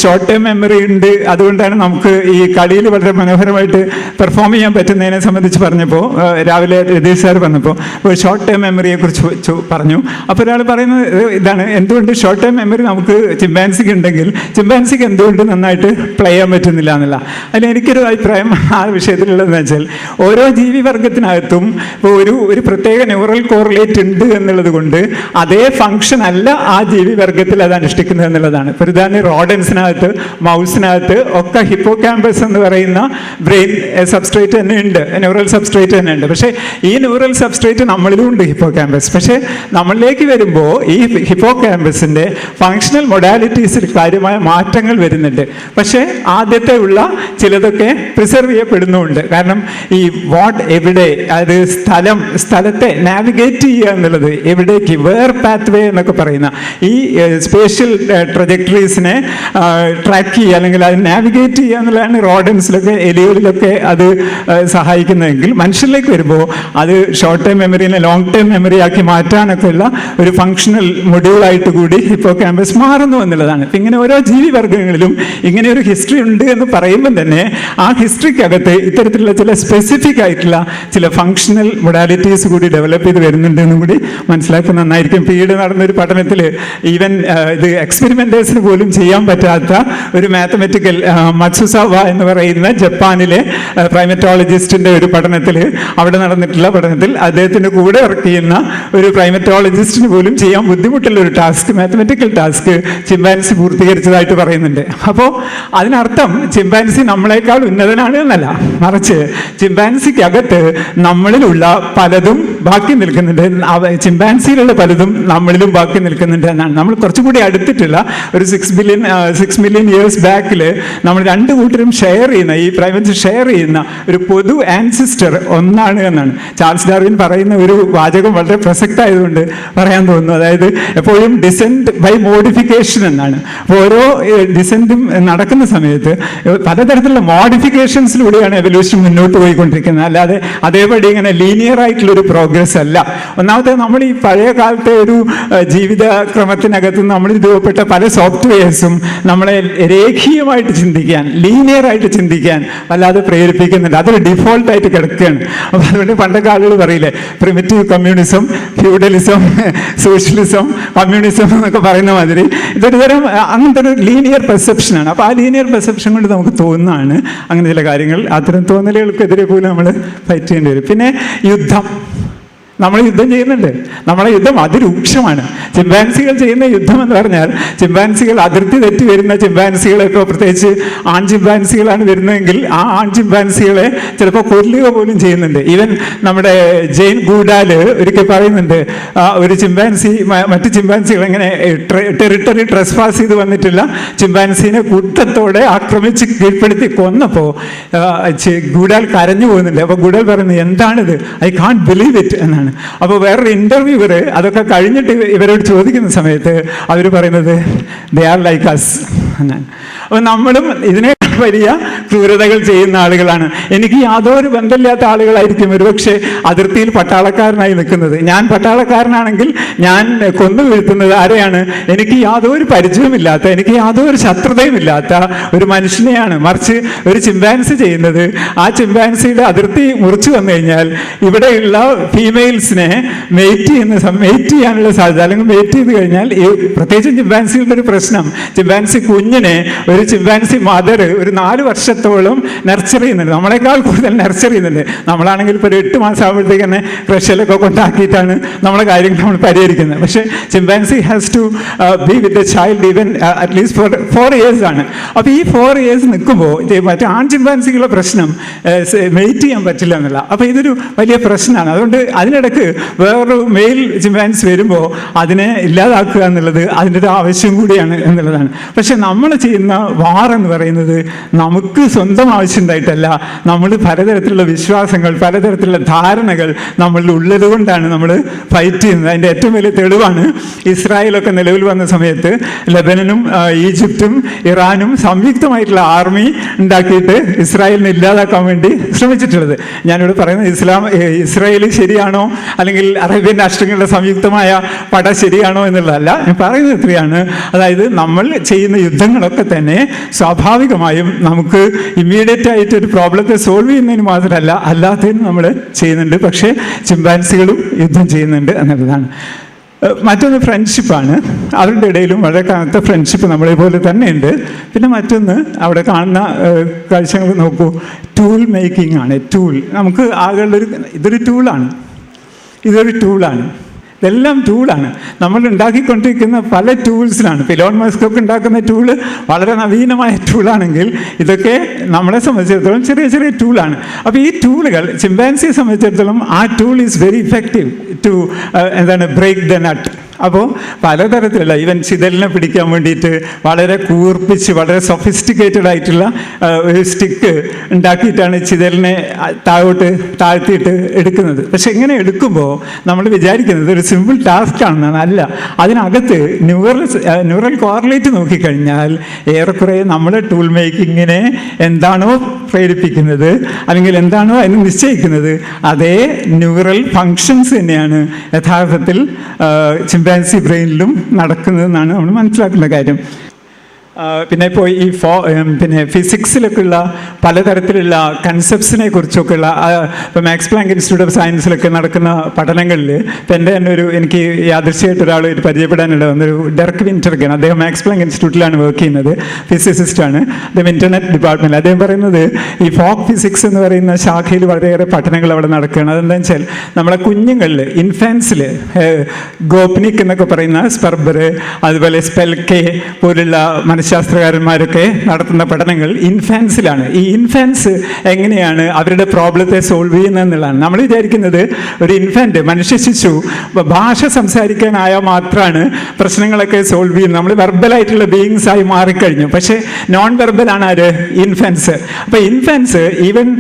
ഷോർട്ട് ടേം മെമ്മറി ഉണ്ട്, അതുകൊണ്ടാണ് നമുക്ക് ഈ കളിയിൽ വളരെ മനോഹരമായിട്ട് പെർഫോം ചെയ്യാൻ പറ്റുന്നതിനെ സംബന്ധിച്ച് പറഞ്ഞപ്പോൾ, രാവിലെ രതീഷ് സാർ വന്നപ്പോൾ ഷോർട്ട് ടേം മെമ്മറിയെ കുറിച്ച് പറഞ്ഞു. അപ്പോൾ ഒരാൾ പറയുന്നത് ഇതാണ്, എന്തുകൊണ്ട് ഷോർട്ട് ടേം മെമ്മറി നമുക്ക് ചിമ്പാൻസിക്ക് ഉണ്ടെങ്കിൽ ചിമ്പാൻസിക്ക് എന്തുകൊണ്ട് നന്നായിട്ട് പ്ലേ ചെയ്യാൻ പറ്റുന്നില്ല എന്നുള്ള. അതിൽ എനിക്കൊരു അഭിപ്രായം ആ വിഷയത്തിലുള്ളതെന്ന് വെച്ചാൽ, ഓരോ ജീവിവർഗത്തിനകത്തും ഒരു പ്രത്യേക ന്യൂറൽ കോറിലേറ്റ് ഉണ്ട് എന്നുള്ളത് കൊണ്ട് അതേ ഫങ്ഷൻ അല്ല ആ ജീവിവർഗത്തിൽ അത് അനുഷ്ഠിക്കുന്നത് എന്നുള്ളതാണ്. ഇപ്പോൾ ഉദാഹരണം റോഡൻസിനകത്ത്, മൗസിനകത്ത് ഒക്കെ ഹിപ്പോ ക്യാമ്പസ് എന്ന് പറയുന്ന ബ്രെയിൻ സബ്സ്ട്രേറ്റ് തന്നെ ഉണ്ട്, ന്യൂറൽ സബ്സ്ട്രേറ്റ് തന്നെ ഉണ്ട്. പക്ഷേ ഈ ന്യൂറൽ സബ്സ്ട്രേറ്റ് നമ്മളിലും ഉണ്ട്, ഹിപ്പോ ക്യാമ്പസ്. പക്ഷേ നമ്മളിലേക്ക് വരുമ്പോൾ ഈ ഹിപ്പോ ക്യാമ്പസിൻ്റെ ഫങ്ഷണൽ മൊഡാലിറ്റീസിൽ കാര്യമായ മാറ്റങ്ങൾ വരുന്നുണ്ട്. പക്ഷേ ആദ്യത്തെ ഉള്ള ചിലതൊക്കെ പ്രിസർവ് ചെയ്യപ്പെടുന്നുമുണ്ട്. കാരണം ഈ എവിടെ, അത് സ്ഥലത്തെ നാവിഗേറ്റ് ചെയ്യുക എന്നുള്ളത്, എവിടേക്ക്, വേർ പാത്ത് വേ എന്നൊക്കെ പറയുന്ന ഈ സ്പേഷ്യൽ ട്രജക്ടറീസിനെ ട്രാക്ക് ചെയ്യുക, അല്ലെങ്കിൽ അത് നാവിഗേറ്റ് ചെയ്യുക എന്നുള്ളതാണ് റോഡൻസിലൊക്കെ, എലികളിലൊക്കെ അത് സഹായിക്കുന്നതെങ്കിൽ, മനുഷ്യരിലേക്ക് വരുമ്പോൾ അത് ഷോർട്ട് ടൈം മെമ്മറിനെ ലോങ് ടൈം മെമ്മറി ആക്കി മാറ്റാനൊക്കെ ഉള്ള ഒരു ഫങ്ഷണൽ മൊഡ്യൂളായിട്ട് കൂടി ഹിപ്പോ ക്യാമ്പസ് മാറുന്നു എന്നുള്ളതാണ്. ഇപ്പം ഇങ്ങനെ ഓരോ ജീവിവർഗങ്ങളിലും ഇങ്ങനെ ഒരു ഹിസ്റ്ററി ഉണ്ട് എന്ന് പറയുമ്പം തന്നെ ആ ഹിസ്റ്ററിക്കകത്ത് ഇത്തരത്തിലുള്ള ചില സ്പെസിഫിക് ആയിട്ടുള്ള ചില ഫങ്ഷണൽ മൊഡാലിറ്റീസ് കൂടി ഡെവലപ്പ് ചെയ്ത് വരുന്നുണ്ടെന്നും കൂടി മനസ്സിലാക്കുന്നത് നന്നായിരിക്കും. പീഡ് നടന്നൊരു പഠനത്തിൽ ഈവൻ ഇത് എക്സ്പെരിമെൻറ്റേഴ്സിന് പോലും ചെയ്യാൻ പറ്റാത്ത ഒരു മാത്തമെറ്റിക്കൽ മത്സുസാവ എന്ന് പറയുന്ന ജപ്പാനിലെ പ്രൈമറ്റോളജിസ്റ്റിൻ്റെ ഒരു പഠനത്തിൽ, അവിടെ നടന്നിട്ടുള്ള പഠനത്തിൽ അദ്ദേഹത്തിൻ്റെ കൂടെ വർക്ക് ചെയ്യുന്ന ഒരു പ്രൈമറ്റോളജിസ്റ്റിന് പോലും ചെയ്യാൻ ബുദ്ധിമുട്ടുള്ള ഒരു ടാസ്ക്, മാത്തമെറ്റിക്കൽ ടാസ്ക് ചിമ്പാൻസി പൂർത്തീകരിച്ചതായിട്ട് പറയുന്നുണ്ട്. അപ്പോൾ അതിനർത്ഥം ചിമ്പാൻസി നമ്മളെക്കാൾ ഉന്നതനാണ് എന്നല്ല, മറിച്ച് ചിമ്പാൻസിക്കകത്ത് നമ്മളിലുള്ള പലതും ബാക്കി നിൽക്കുന്നുണ്ട്, ചിമ്പാൻസിയിലുള്ള പലതും നമ്മളിലും ബാക്കി നിൽക്കുന്നുണ്ട് എന്നാണ്. നമ്മൾ കുറച്ചുകൂടി അടുത്തിട്ടുള്ള ഒരു 6 ബില്യൺ 6 million years ബാക്കിൽ നമ്മൾ രണ്ട് കൂട്ടരും ഷെയർ ചെയ്യുന്ന, ഈ പ്രൈമറ്റ്സ് ഷെയർ ചെയ്യുന്ന ഒരു പൊതു ആൻസിസ്റ്റർ ഒന്നാണ് എന്നാണ് ചാൾസ് ഡാർവിൻ പറയുന്ന ഒരു വാചകം വളരെ പ്രസക്തമായതുകൊണ്ട് പറയാൻ തോന്നുന്നു. അതായത് എപ്പോഴും ഡിസെൻഡ് ബൈ മോഡിഫിക്കേഷൻ എന്നാണ്. അപ്പോൾ ഓരോ ഡിസെൻറ്റും നടക്കുന്ന സമയത്ത് പലതരത്തിലുള്ള മോഡിഫിക്കേഷൻസിലൂടെയാണ് എവല്യൂഷൻ മുന്നോട്ട് പോയിക്കൊണ്ടിരിക്കുന്നത്. അല്ലാതെ അതേപടി ഇങ്ങനെ ലീനിയർ ആയിട്ടുള്ളൊരു പ്രോഗ്രസ് അല്ല. ഒന്നാമത്തെ, നമ്മൾ ഈ പഴയ കാലത്തെ ഒരു ജീവിതക്രമത്തിനകത്ത് നമ്മൾ രൂപപ്പെട്ട പല സോഫ്റ്റ്വെയർസും നമ്മളെ രേഖീയമായിട്ട് ചിന്തിക്കാൻ, ലീനിയർ ആയിട്ട് ചിന്തിക്കാൻ വല്ലാതെ പ്രേരിപ്പിക്കുന്നുണ്ട്. അതൊരു ഡിഫോൾട്ടായിട്ട് കിടക്കുകയാണ്. അപ്പോൾ അതുകൊണ്ട് പണ്ടൊക്കെ ആളുകൾ പറയില്ലേ, primitive communism, feudalism, socialism, communism എന്നൊക്കെ പറയുന്ന മാതിരി ഇതൊരു തരം അങ്ങനത്തെ ഒരു ലീനിയർ പെർസെപ്ഷനാണ്. അപ്പോൾ ആ ലീനിയർ പെർസെപ്ഷൻ കൊണ്ട് നമുക്ക് തോന്നുന്നതാണ് അങ്ങനെ ചില കാര്യങ്ങൾ. അത്തരം തോന്നലുകൾക്കെതിരെ പോലും നമ്മൾ ഫൈറ്റ് ചെയ്യേണ്ടി വരും. പിന്നെ യുദ്ധം, നമ്മൾ യുദ്ധം ചെയ്യുന്നുണ്ട്. നമ്മളെ യുദ്ധം അതിരൂക്ഷമാണ്. ചിമ്പാൻസികൾ ചെയ്യുന്ന യുദ്ധം എന്ന് പറഞ്ഞാൽ, ചിമ്പാൻസികൾ അതിർത്തി തെറ്റി വരുന്ന ചിമ്പാൻസികളെ, ഇപ്പോൾ പ്രത്യേകിച്ച് ആൺ ചിമ്പാൻസികളാണ് വരുന്നതെങ്കിൽ ആ ആൺ ചിമ്പാൻസികളെ ചിലപ്പോൾ കൊല്ലുക പോലും ചെയ്യുന്നുണ്ട്. ഈവൻ നമ്മുടെ ജെയിൻ ഗൂഡാൽ ഒരിക്കൽ പറയുന്നുണ്ട്, ഒരു ചിമ്പാൻസി മറ്റ് ചിമ്പാൻസികൾ എങ്ങനെ ടെറിട്ടറി ട്രെസ്പാസ് ചെയ്ത് വന്നിട്ടുള്ള ചിമ്പാൻസിനെ കൂട്ടത്തോടെ ആക്രമിച്ച് കീഴ്പ്പെടുത്തി കൊന്നപ്പോൾ ഗൂഡാൽ കരഞ്ഞു പോകുന്നുണ്ട്. അപ്പോൾ ഗൂഡാൽ പറയുന്നത്, എന്താണിത്, ഐ കാൺട്ട് ബിലീവ് ഇറ്റ് എന്നാണ്. അപ്പോൾ വേറൊരു ഇൻ്റർവ്യൂവർ അതൊക്കെ കഴിഞ്ഞിട്ട് ഇവരോട് ചോദിക്കുന്ന സമയത്ത് അവർ പറയുന്നത്, ദേ ആർ ലൈക്ക് അസ് എന്നാണ്. അപ്പോൾ നമ്മളും ഇതിനെ വലിയ ക്രൂരതകൾ ചെയ്യുന്ന ആളുകളാണ്. എനിക്ക് യാതൊരു ബന്ധമില്ലാത്ത ആളുകളായിരിക്കും ഒരുപക്ഷെ അതിർത്തിയിൽ പട്ടാളക്കാരനായി നിൽക്കുന്നത്. ഞാൻ പട്ടാളക്കാരനാണെങ്കിൽ ഞാൻ കൊന്നു വീഴ്ത്തുന്നത് ആരെയാണ്? എനിക്ക് യാതൊരു പരിചയമില്ലാത്ത, എനിക്ക് യാതൊരു ശത്രുതയുമില്ലാത്ത ഒരു മനുഷ്യനെയാണ്. മറിച്ച് ഒരു ചിമ്പാൻസി ചെയ്യുന്നത്, ആ ചിമ്പാൻസിയുടെ അതിർത്തി മുറിച്ചു വന്നു കഴിഞ്ഞാൽ ഇവിടെയുള്ള ഫീമെയിൽസിനെ മെയ്റ്റ് ചെയ്യാനുള്ള സാധ്യത, അല്ലെങ്കിൽ മെയ്റ്റ് ചെയ്ത് കഴിഞ്ഞാൽ പ്രത്യേകിച്ചും ചിമ്പാൻസികളുടെ ഒരു പ്രശ്നം, ചിമ്പാൻസി കുഞ്ഞിനെ ഒരു ചിമ്പാൻസി മദർ ഒരു 4 വർഷത്തോളം നർച്ചർ ചെയ്യുന്നുണ്ട്. നമ്മളെക്കാൾ കൂടുതൽ നർച്ചർ ചെയ്യുന്നുണ്ട്. നമ്മളാണെങ്കിൽ ഇപ്പോൾ ഒരു 8 മാസം ആകുമ്പോഴത്തേക്ക് തന്നെ റഷ്യയിലൊക്കെ കൊണ്ടാക്കിയിട്ടാണ് നമ്മളെ കാര്യങ്ങൾ നമ്മൾ പരിഹരിക്കുന്നത്. പക്ഷേ chimpanzee has to be with the child even at least for 4 years ആണ്. അപ്പോൾ ഈ 4 years നിൽക്കുമ്പോൾ മറ്റേ ആൺ ചിമ്പാൻസികളുടെ പ്രശ്നം മെയ്റ്റ് ചെയ്യാൻ പറ്റില്ല എന്നുള്ള, അപ്പോൾ ഇതൊരു വലിയ പ്രശ്നമാണ്. അതുകൊണ്ട് അതിനിടയ്ക്ക് വേറൊരു മെയിൽ ചിമ്പാൻസി വരുമ്പോൾ അതിനെ ഇല്ലാതാക്കുക എന്നുള്ളത് അതിൻ്റെ ഒരു ആവശ്യം കൂടിയാണ് എന്നുള്ളതാണ്. പക്ഷെ നമ്മൾ ചെയ്യുന്ന വാർ എന്ന് പറയുന്നത് നമുക്ക് സ്വന്തം ആവശ്യം ഉണ്ടായിട്ടല്ല, നമ്മൾ പലതരത്തിലുള്ള വിശ്വാസങ്ങൾ, പലതരത്തിലുള്ള ധാരണകൾ നമ്മളുടെ ഉള്ളത് കൊണ്ടാണ് നമ്മൾ ഫൈറ്റ് ചെയ്യുന്നത്. അതിൻ്റെ ഏറ്റവും വലിയ തെളിവാണ് ഇസ്രായേലൊക്കെ നിലവിൽ വന്ന സമയത്ത് ലെബനനും ഈജിപ്തും ഇറാനും സംയുക്തമായിട്ടുള്ള ആർമി ഉണ്ടാക്കിയിട്ട് ഇസ്രായേലിനെ ഇല്ലാതാക്കാൻ വേണ്ടി ശ്രമിച്ചിട്ടുള്ളത്. ഞാനിവിടെ പറയുന്നത് ഇസ്രായേൽ ശരിയാണോ അല്ലെങ്കിൽ അറേബ്യൻ രാഷ്ട്രങ്ങളുടെ സംയുക്തമായ പട ശരിയാണോ എന്നുള്ളതല്ല. ഞാൻ പറയുന്നത് ഇത്രയാണ്, അതായത് നമ്മൾ ചെയ്യുന്ന യുദ്ധങ്ങളൊക്കെ തന്നെ സ്വാഭാവികമായും നമുക്ക് ഇമ്മീഡിയറ്റ് ആയിട്ട് ഒരു പ്രോബ്ലത്തെ സോൾവ് ചെയ്യുന്നതിന് മാത്രമല്ല, അല്ലാത്തതിന് നമ്മൾ ചെയ്യുന്നുണ്ട്. പക്ഷേ ചിമ്പാൻസികളും യുദ്ധം ചെയ്യുന്നുണ്ട് എന്നുള്ളതാണ്. മറ്റൊന്ന് ഫ്രണ്ട്ഷിപ്പാണ്. അവരുടെ ഇടയിലും വളരെ കനത്ത ഫ്രണ്ട്ഷിപ്പ് നമ്മളെ പോലെ തന്നെയുണ്ട്. പിന്നെ മറ്റൊന്ന് അവിടെ കാണുന്ന കാഴ്ചകൾ നോക്കൂ, ടൂൾ മേക്കിംഗ് ആണ്. ടൂൾ നമുക്ക് ആകെയുള്ളൊരു ഇതൊരു ടൂളാണ്. ഇതെല്ലാം ടൂളാണ്. നമ്മൾ ഉണ്ടാക്കിക്കൊണ്ടിരിക്കുന്ന പല ടൂൾസിലാണ്. ഇലോൺ മസ്കൊക്കെ ഉണ്ടാക്കുന്ന ടൂള് വളരെ നവീനമായ ടൂളാണെങ്കിൽ ഇതൊക്കെ നമ്മളെ സംബന്ധിച്ചിടത്തോളം ചെറിയ ചെറിയ ടൂളാണ്. അപ്പോൾ ഈ ടൂളുകൾ ചിമ്പാൻസിയെ സംബന്ധിച്ചിടത്തോളം ആ tool is very effective to break the nut. അപ്പോൾ പലതരത്തിലുള്ള ഈവൻ ചിതലിനെ പിടിക്കാൻ വേണ്ടിയിട്ട് വളരെ കൂർപ്പിച്ച് വളരെ സൊഫിസ്റ്റിക്കേറ്റഡ് ആയിട്ടുള്ള ഒരു സ്റ്റിക്ക് ഉണ്ടാക്കിയിട്ടാണ് ചിതലിനെ താഴ്ത്തിയിട്ട് എടുക്കുന്നത്. പക്ഷെ ഇങ്ങനെ എടുക്കുമ്പോൾ നമ്മൾ വിചാരിക്കുന്നത് ഒരു സിമ്പിൾ ടാസ്ക് ആണെന്നാണ്. അല്ല, അതിനകത്ത് ന്യൂറൽ കോറിലേറ്റ് നോക്കിക്കഴിഞ്ഞാൽ ഏറെക്കുറെ നമ്മുടെ ടൂൾ മേക്കിങ്ങിനെ എന്താണോ പ്രേരിപ്പിക്കുന്നത് അല്ലെങ്കിൽ എന്താണോ അതിന് നിശ്ചയിക്കുന്നത് അതേ ന്യൂറൽ ഫങ്ഷൻസ് തന്നെയാണ് യഥാർത്ഥത്തിൽ ചിമ്പാൻസി ബ്രെയിനിലും നടക്കുന്നതെന്നാണ് നമ്മൾ മനസ്സിലാക്കുന്ന കാര്യം. പിന്നെ ഇപ്പോൾ ഈ പിന്നെ ഫിസിക്സിലൊക്കെയുള്ള പലതരത്തിലുള്ള കൺസെപ്റ്റ്സിനെ കുറിച്ചൊക്കെയുള്ള ഇപ്പോൾ മാക്സ് പ്ലാങ്ക് ഇൻസ്റ്റിറ്റ്യൂട്ട് ഓഫ് സയൻസിലൊക്കെ നടക്കുന്ന പഠനങ്ങളിൽ ഇപ്പം എൻ്റെ തന്നെ എനിക്ക് യാദൃശ്യമായിട്ട് ഒരാൾ പരിചയപ്പെടാനുണ്ട്, വന്നൊരു ഡെർക്ക് വിൻറ്റർക്കാണ്. അദ്ദേഹം മാക്സ് പ്ലാങ്ക് ഇൻസ്റ്റിറ്റ്യൂട്ടിലാണ് വർക്ക് ചെയ്യുന്നത്, ഫിസിസിസ്റ്റാണ്. അദ്ദേഹം ഇൻ്റർനെറ്റ് ഡിപ്പാർട്ട്മെൻറ്റിൽ. അദ്ദേഹം പറയുന്നത് ഈ ഫോക്ക് ഫിസിക്സ് എന്ന് പറയുന്ന ശാഖയിൽ വളരെയേറെ പഠനങ്ങൾ അവിടെ നടക്കുകയാണ്. അതെന്താണെന്ന് വെച്ചാൽ നമ്മളെ കുഞ്ഞുങ്ങളിൽ ഇൻഫാൻസിൽ ഗോപ്നിക് എന്നൊക്കെ പറയുന്ന സ്പെർബർ, അതുപോലെ സ്പെൽക്കെ പോലുള്ള മനഃശാസ്ത്രകാരന്മാരൊക്കെ നടത്തുന്ന പഠനങ്ങൾ ഇൻഫാൻസിലാണ്. ഈ ഇൻഫാൻസ് എങ്ങനെയാണ് അവരുടെ പ്രോബ്ലത്തെ സോൾവ് ചെയ്യുന്നത് എന്നുള്ളതാണ്. നമ്മൾ വിചാരിക്കുന്നത് ഒരു ഇൻഫാൻറ്റ്, മനുഷ്യ ശിശു ഭാഷ സംസാരിക്കാനായാൽ മാത്രമാണ് പ്രശ്നങ്ങളൊക്കെ സോൾവ് ചെയ്യുന്നത്. നമ്മൾ വെർബലായിട്ടുള്ള ബീയിങ്സ് ആയി മാറിക്കഴിഞ്ഞു. പക്ഷേ നോൺ വെർബലാണ് ആര്? ഇൻഫാൻസ്. അപ്പോൾ ഇൻഫാൻസ് ഈവൻ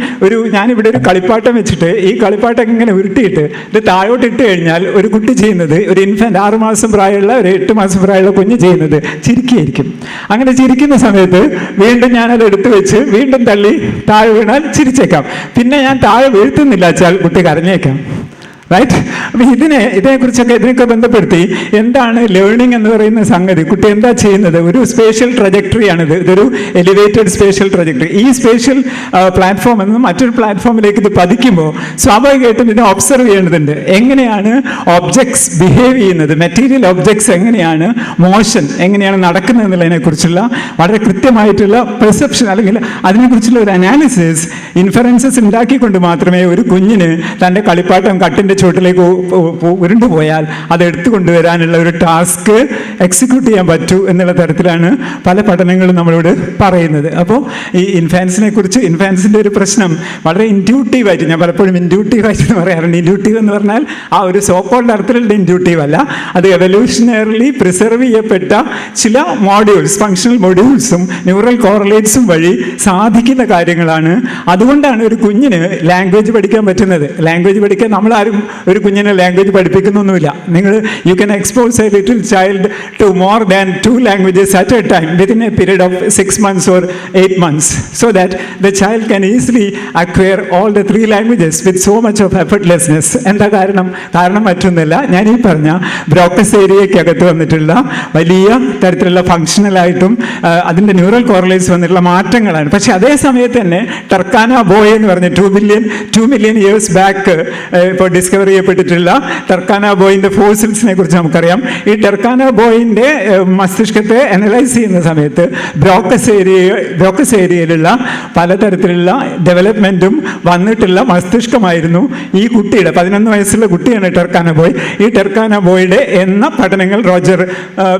ഞാനിവിടെ ഒരു കളിപ്പാട്ടം വെച്ചിട്ട് ഈ കളിപ്പാട്ടം ഇങ്ങനെ ഉരുട്ടിയിട്ട് ഇത് താഴോട്ട് ഇട്ട് കഴിഞ്ഞാൽ ഒരു കുട്ടി ചെയ്യുന്നത്, ഒരു ഇൻഫാൻറ്റ് 6 മാസം പ്രായമുള്ള ഒരു 8 മാസം പ്രായമുള്ള കുഞ്ഞ് ചെയ്യുന്നത് ചിരിക്കുകയായിരിക്കും. അങ്ങനെ ചിരിക്കുന്ന സമയത്ത് വീണ്ടും ഞാനത് എടുത്തു വെച്ച് വീണ്ടും തള്ളി താഴെ വീണാൽ ചിരിച്ചേക്കാം. പിന്നെ ഞാൻ താഴെ വീഴ്ത്തുന്നില്ല വെച്ചാൽ കുട്ടി കരഞ്ഞേക്കാം. റൈറ്റ്? അപ്പം ഇതിനെയൊക്കെ ബന്ധപ്പെടുത്തി എന്താണ് ലേണിംഗ് എന്ന് പറയുന്ന സംഗതി, കുട്ടി എന്താ ചെയ്യുന്നത്? ഒരു സ്പേഷ്യൽ ട്രജക്ടറിയാണിത്. ഇതൊരു എലിവേറ്റഡ് സ്പേഷ്യൽ ട്രജക്ടറി. ഈ സ്പേഷ്യൽ പ്ലാറ്റ്ഫോം എന്ന് മറ്റൊരു പ്ലാറ്റ്ഫോമിലേക്ക് ഇത് പതിക്കുമ്പോൾ സ്വാഭാവികമായിട്ടും ഇതിനെ ഒബ്സർവ് ചെയ്യേണ്ടതുണ്ട്. എങ്ങനെയാണ് ഒബ്ജക്ട്സ് ബിഹേവ് ചെയ്യുന്നത്, മെറ്റീരിയൽ ഒബ്ജക്ട്സ് എങ്ങനെയാണ്, മോഷൻ എങ്ങനെയാണ് നടക്കുന്നത് എന്നുള്ളതിനെ കുറിച്ചുള്ള വളരെ കൃത്യമായിട്ടുള്ള പെർസെപ്ഷൻ അല്ലെങ്കിൽ അതിനെക്കുറിച്ചുള്ള ഒരു അനാലിസിസ്, ഇൻഫറൻസസ് ഉണ്ടാക്കിക്കൊണ്ട് മാത്രമേ ഒരു കുഞ്ഞിന് തൻ്റെ കളിപ്പാട്ടം കട്ടിൻ്റെ ചുവട്ടിലേക്ക് ഉരുണ്ടുപോയാൽ അത് എടുത്തു കൊണ്ടുവരാനുള്ള ഒരു ടാസ്ക് എക്സിക്യൂട്ട് ചെയ്യാൻ പറ്റൂ എന്നുള്ള തരത്തിലാണ് പല പഠനങ്ങളും നമ്മളോട് പറയുന്നത്. അപ്പോൾ ഈ ഇൻഫാൻസിൻ്റെ ഒരു പ്രശ്നം വളരെ ഇൻറ്റ്യൂട്ടീവായിട്ട്, ഞാൻ പലപ്പോഴും ഇൻറ്റ്യൂട്ടീവായിട്ട് എന്ന് പറയാറുണ്ട്. ഇൻറ്റ്യൂട്ടീവ് എന്ന് പറഞ്ഞാൽ ആ ഒരു സോക്കോൾഡ് അർത്ഥത്തിലുള്ള ഇൻറ്റ്യൂട്ടീവ് അല്ല, അത് എവല്യൂഷണറിലി പ്രിസർവ് ചെയ്യപ്പെട്ട ചില മോഡ്യൂൾസ്, ഫങ്ഷണൽ മൊഡ്യൂൾസും ന്യൂറൽ കോറലേറ്റ്സും വഴി സാധിക്കുന്ന കാര്യങ്ങളാണ്. അതുകൊണ്ടാണ് ഒരു കുഞ്ഞിന് ലാംഗ്വേജ് പഠിക്കാൻ പറ്റുന്നത്. ലാംഗ്വേജ് പഠിക്കാൻ നമ്മളാരും ഒരു കുഞ്ഞിനെ ലാംഗ്വേജ് പഠിപ്പിക്കുന്നൊന്നുമില്ല. You can expose a little child to more than 2 languages at a time within a period of 6 months or 8 months so that the child can easily acquire all the 3 languages with so much of effortlessness. എന്താ കാരണം മറ്റൊന്നുമില്ല, ഞാൻ ഈ പറഞ്ഞ Broca's ഏരിയക്കകത്ത് വന്നിട്ടുള്ള വലിയ തരത്തിലുള്ള ഫങ്ഷണലായിട്ടും അതിൻ്റെ ന്യൂറൽ കോറലേറ്റ്സ് വന്നിട്ടുള്ള മാറ്റങ്ങളാണ്. പക്ഷെ അതേ സമയത്ത് തന്നെ ടർക്കാന ബോയ് എന്ന് പറഞ്ഞ് 2 million years ബാക്ക് ഇപ്പോൾ ഡിസ്കവർ ചെയ്യപ്പെട്ടിട്ടുള്ള ടർക്കാന ബോയിൻ്റെ ഫോസിൽസിനെ കുറിച്ച് നമുക്കറിയാം. ഈ ടർക്കാന ബോയിൻ്റെ മസ്തിഷ്കത്തെ അനലൈസ് ചെയ്യുന്ന സമയത്ത് ബ്രോക്കസ് ഏരിയയിലുള്ള പലതരത്തിലുള്ള ഡെവലപ്മെൻറ്റും വന്നിട്ടുള്ള മസ്തിഷ്കമായിരുന്നു ഈ കുട്ടിയുടെ. 11 വയസ്സുള്ള കുട്ടിയാണ് ടർക്കാന ബോയ്. ഈ ടർക്കാന ബോയുടെ എന്ന പഠനങ്ങൾ റോജർ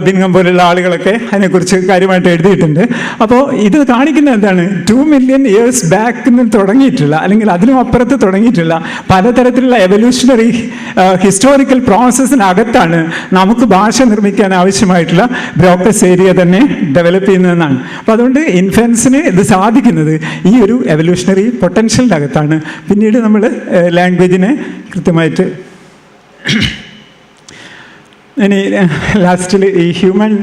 ബിൻഗം പോലുള്ള ആളുകളൊക്കെ അതിനെക്കുറിച്ച് കാര്യമായിട്ട് എഴുതിയിട്ടുണ്ട്. അപ്പോൾ ഇത് കാണിക്കുന്നത് എന്താണ്, 2 million years ബാക്ക് തുടങ്ങിയിട്ടുള്ള അല്ലെങ്കിൽ അതിനും അപ്പുറത്ത് തുടങ്ങിയിട്ടുള്ള പലതരത്തിലുള്ള എവല്യൂഷണറി ഹിസ്റ്റോറിക്കൽ പ്രോസസ്സിനകത്താണ് നമുക്ക് ഭാഷ നിർമ്മിക്കാൻ ആവശ്യമായിട്ടുള്ള ബ്രോക്കസ് ഏരിയ തന്നെ ഡെവലപ്പ് ചെയ്യുന്നതെന്നാണ്. അപ്പോൾ അതുകൊണ്ട് ഇൻഫൻസിന് ഇത് സാധിക്കുന്നത് ഈ ഒരു എവല്യൂഷണറി പൊട്ടൻഷ്യലിൻ്റെ അകത്താണ്. പിന്നീട് നമ്മൾ ലാംഗ്വേജിനെ കൃത്യമായിട്ട് ഇനി ലാസ്റ്റിൽ ഈ ഹ്യൂമൻ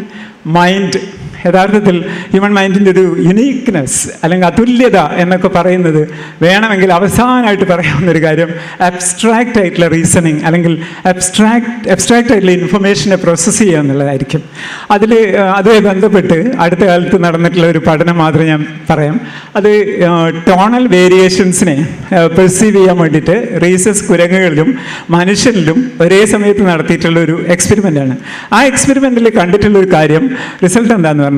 മൈൻഡ്, യഥാർത്ഥത്തിൽ ഹ്യൂമൻ മൈൻഡിൻ്റെ ഒരു യുണീക്ക്നെസ് അല്ലെങ്കിൽ അതുല്യത എന്നൊക്കെ പറയുന്നത് വേണമെങ്കിൽ അവസാനമായിട്ട് പറയാവുന്നൊരു കാര്യം അബ്സ്ട്രാക്റ്റ് ആയിട്ടുള്ള റീസണിങ് അല്ലെങ്കിൽ അബ്സ്ട്രാക്റ്റ് ആയിട്ടുള്ള ഇൻഫർമേഷനെ പ്രോസസ്സ് ചെയ്യുക എന്നുള്ളതായിരിക്കും. അതുമായി ബന്ധപ്പെട്ട് അടുത്ത കാലത്ത് നടന്നിട്ടുള്ള ഒരു പഠനം മാത്രമേ ഞാൻ പറയാം. അത് ടോണൽ വേരിയേഷൻസിനെ പെർസീവ് ചെയ്യാൻ വേണ്ടിയിട്ട് റീസസ് കുരങ്ങുകളിലും മനുഷ്യരിലും ഒരേ സമയത്ത് നടത്തിയിട്ടുള്ള ഒരു എക്സ്പെരിമെൻ്റാണ്. ആ എക്സ്പെരിമെൻറ്റിൽ കണ്ടിട്ടുള്ളൊരു കാര്യം, റിസൾട്ട് എന്താണെന്ന് പറഞ്ഞാൽ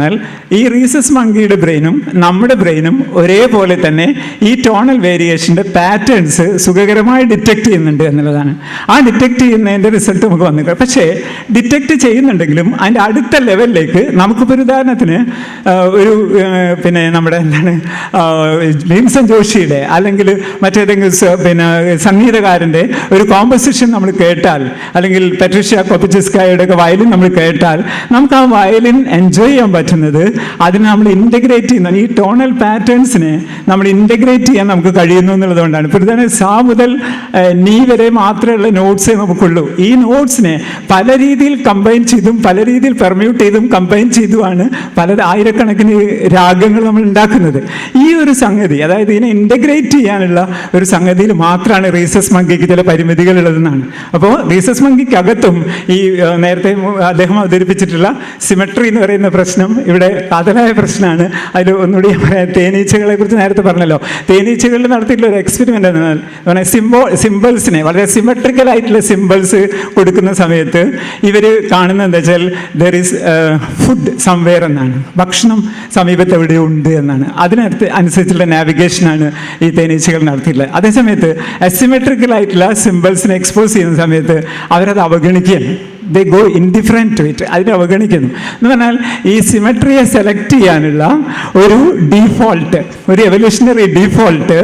ഈ റീസസ് മങ്കിയുടെ ബ്രെയിനും നമ്മുടെ ബ്രെയിനും ഒരേപോലെ തന്നെ ഈ ടോണൽ വേരിയേഷൻ്റെ പാറ്റേൺസ് സുഖകരമായി ഡിറ്റക്ട് ചെയ്യുന്നുണ്ട് എന്നുള്ളതാണ്. ആ ഡിറ്റക്ട് ചെയ്യുന്നതിൻ്റെ റിസൾട്ട് നമുക്ക് വന്നിട്ടുണ്ട്. പക്ഷേ ഡിറ്റക്ട് ചെയ്യുന്നുണ്ടെങ്കിലും അതിൻ്റെ അടുത്ത ലെവലിലേക്ക് നമുക്കിപ്പോൾ ഒരു ഉദാഹരണത്തിന് നമ്മുടെ ഭീംസൻ ജോഷിയുടെ അല്ലെങ്കിൽ മറ്റേതെങ്കിലും സംഗീതകാരൻ്റെ ഒരു കോമ്പസിഷൻ നമ്മൾ കേട്ടാൽ, അല്ലെങ്കിൽ പെട്രിഷ്യ കൊപ്പിച്ചിസ്കായുടെ ഒക്കെ വയലിൻ നമ്മൾ കേട്ടാൽ നമുക്ക് ആ വയലിൻ എൻജോയ് ചെയ്യാൻ പറ്റുന്നത് അതിനെ നമ്മൾ ഇൻ്റഗ്രേറ്റ് ചെയ്യുന്ന ഈ ടോണൽ പാറ്റേൺസിനെ നമ്മൾ ഇൻ്റഗ്രേറ്റ് ചെയ്യാൻ നമുക്ക് കഴിയുന്നു എന്നുള്ളതുകൊണ്ടാണ്. ഇപ്പോൾ ഇതാണ് സാ മുതൽ നീ വരെ മാത്രമുള്ള നോട്ട്സേ നമുക്കുള്ളൂ. ഈ നോട്ട്സിനെ പല രീതിയിൽ കമ്പൈൻ ചെയ്തും പല രീതിയിൽ പെർമ്യൂട്ട് ചെയ്തും കമ്പൈൻ ചെയ്തുമാണ് ആയിരക്കണക്കിന് രാഗങ്ങൾ നമ്മൾ ഉണ്ടാക്കുന്നത്. ഈ ഒരു സംഗതി, അതായത് ഇതിനെ ഇൻ്റഗ്രേറ്റ് ചെയ്യാനുള്ള ഒരു സംഗതിയിൽ മാത്രമാണ് റീസസ് മങ്കിക്ക് ചില പരിമിതികൾ ഉള്ളതെന്നാണ്. അപ്പോൾ റീസസ് മങ്കിക്കകത്തും ഈ നേരത്തെ അദ്ദേഹം അവതരിപ്പിച്ചിട്ടുള്ള സിമെട്രി എന്ന് പറയുന്ന പ്രശ്നം ഇവിടെ കാതലായ പ്രശ്നമാണ്. അതിൽ ഒന്നുകൂടി പറയാം, തേനീച്ചകളെ കുറിച്ച് നേരത്തെ പറഞ്ഞല്ലോ. തേനീച്ചകളിൽ നടത്തിയിട്ടുള്ള ഒരു എക്സ്പെരിമെൻ്റ് എന്നാൽ സിമ്പിൾസിനെ വളരെ സിമെട്രിക്കൽ ആയിട്ടുള്ള സിമ്പിൾസ് കൊടുക്കുന്ന സമയത്ത് ഇവർ കാണുന്നത് എന്താ വെച്ചാൽ ദർ ഈസ് ഫുഡ് സംവെയർ എന്നാണ്, ഭക്ഷണം സമീപത്ത് എവിടെയോ ഉണ്ട് എന്നാണ്. അനുസരിച്ചുള്ള നാവിഗേഷനാണ് ഈ തേനീച്ചകൾ നടത്തിയിട്ടുള്ളത്. അതേസമയത്ത് അസിമെട്രിക്കൽ ആയിട്ടുള്ള സിമ്പിൾസിനെ എക്സ്പോസ് ചെയ്യുന്ന സമയത്ത് അവരത് അവഗണിക്കുകയാണ്. They go indifferent to it, അതിനെ അവഗണിക്കുന്നു. എന്ന് പറഞ്ഞാൽ ഈ സിമെട്രിയെ സെലക്ട് ചെയ്യാനുള്ള ഒരു ഡീഫോൾട്ട്, ഒരു എവല്യൂഷണറി ഡീഫോൾട്ട്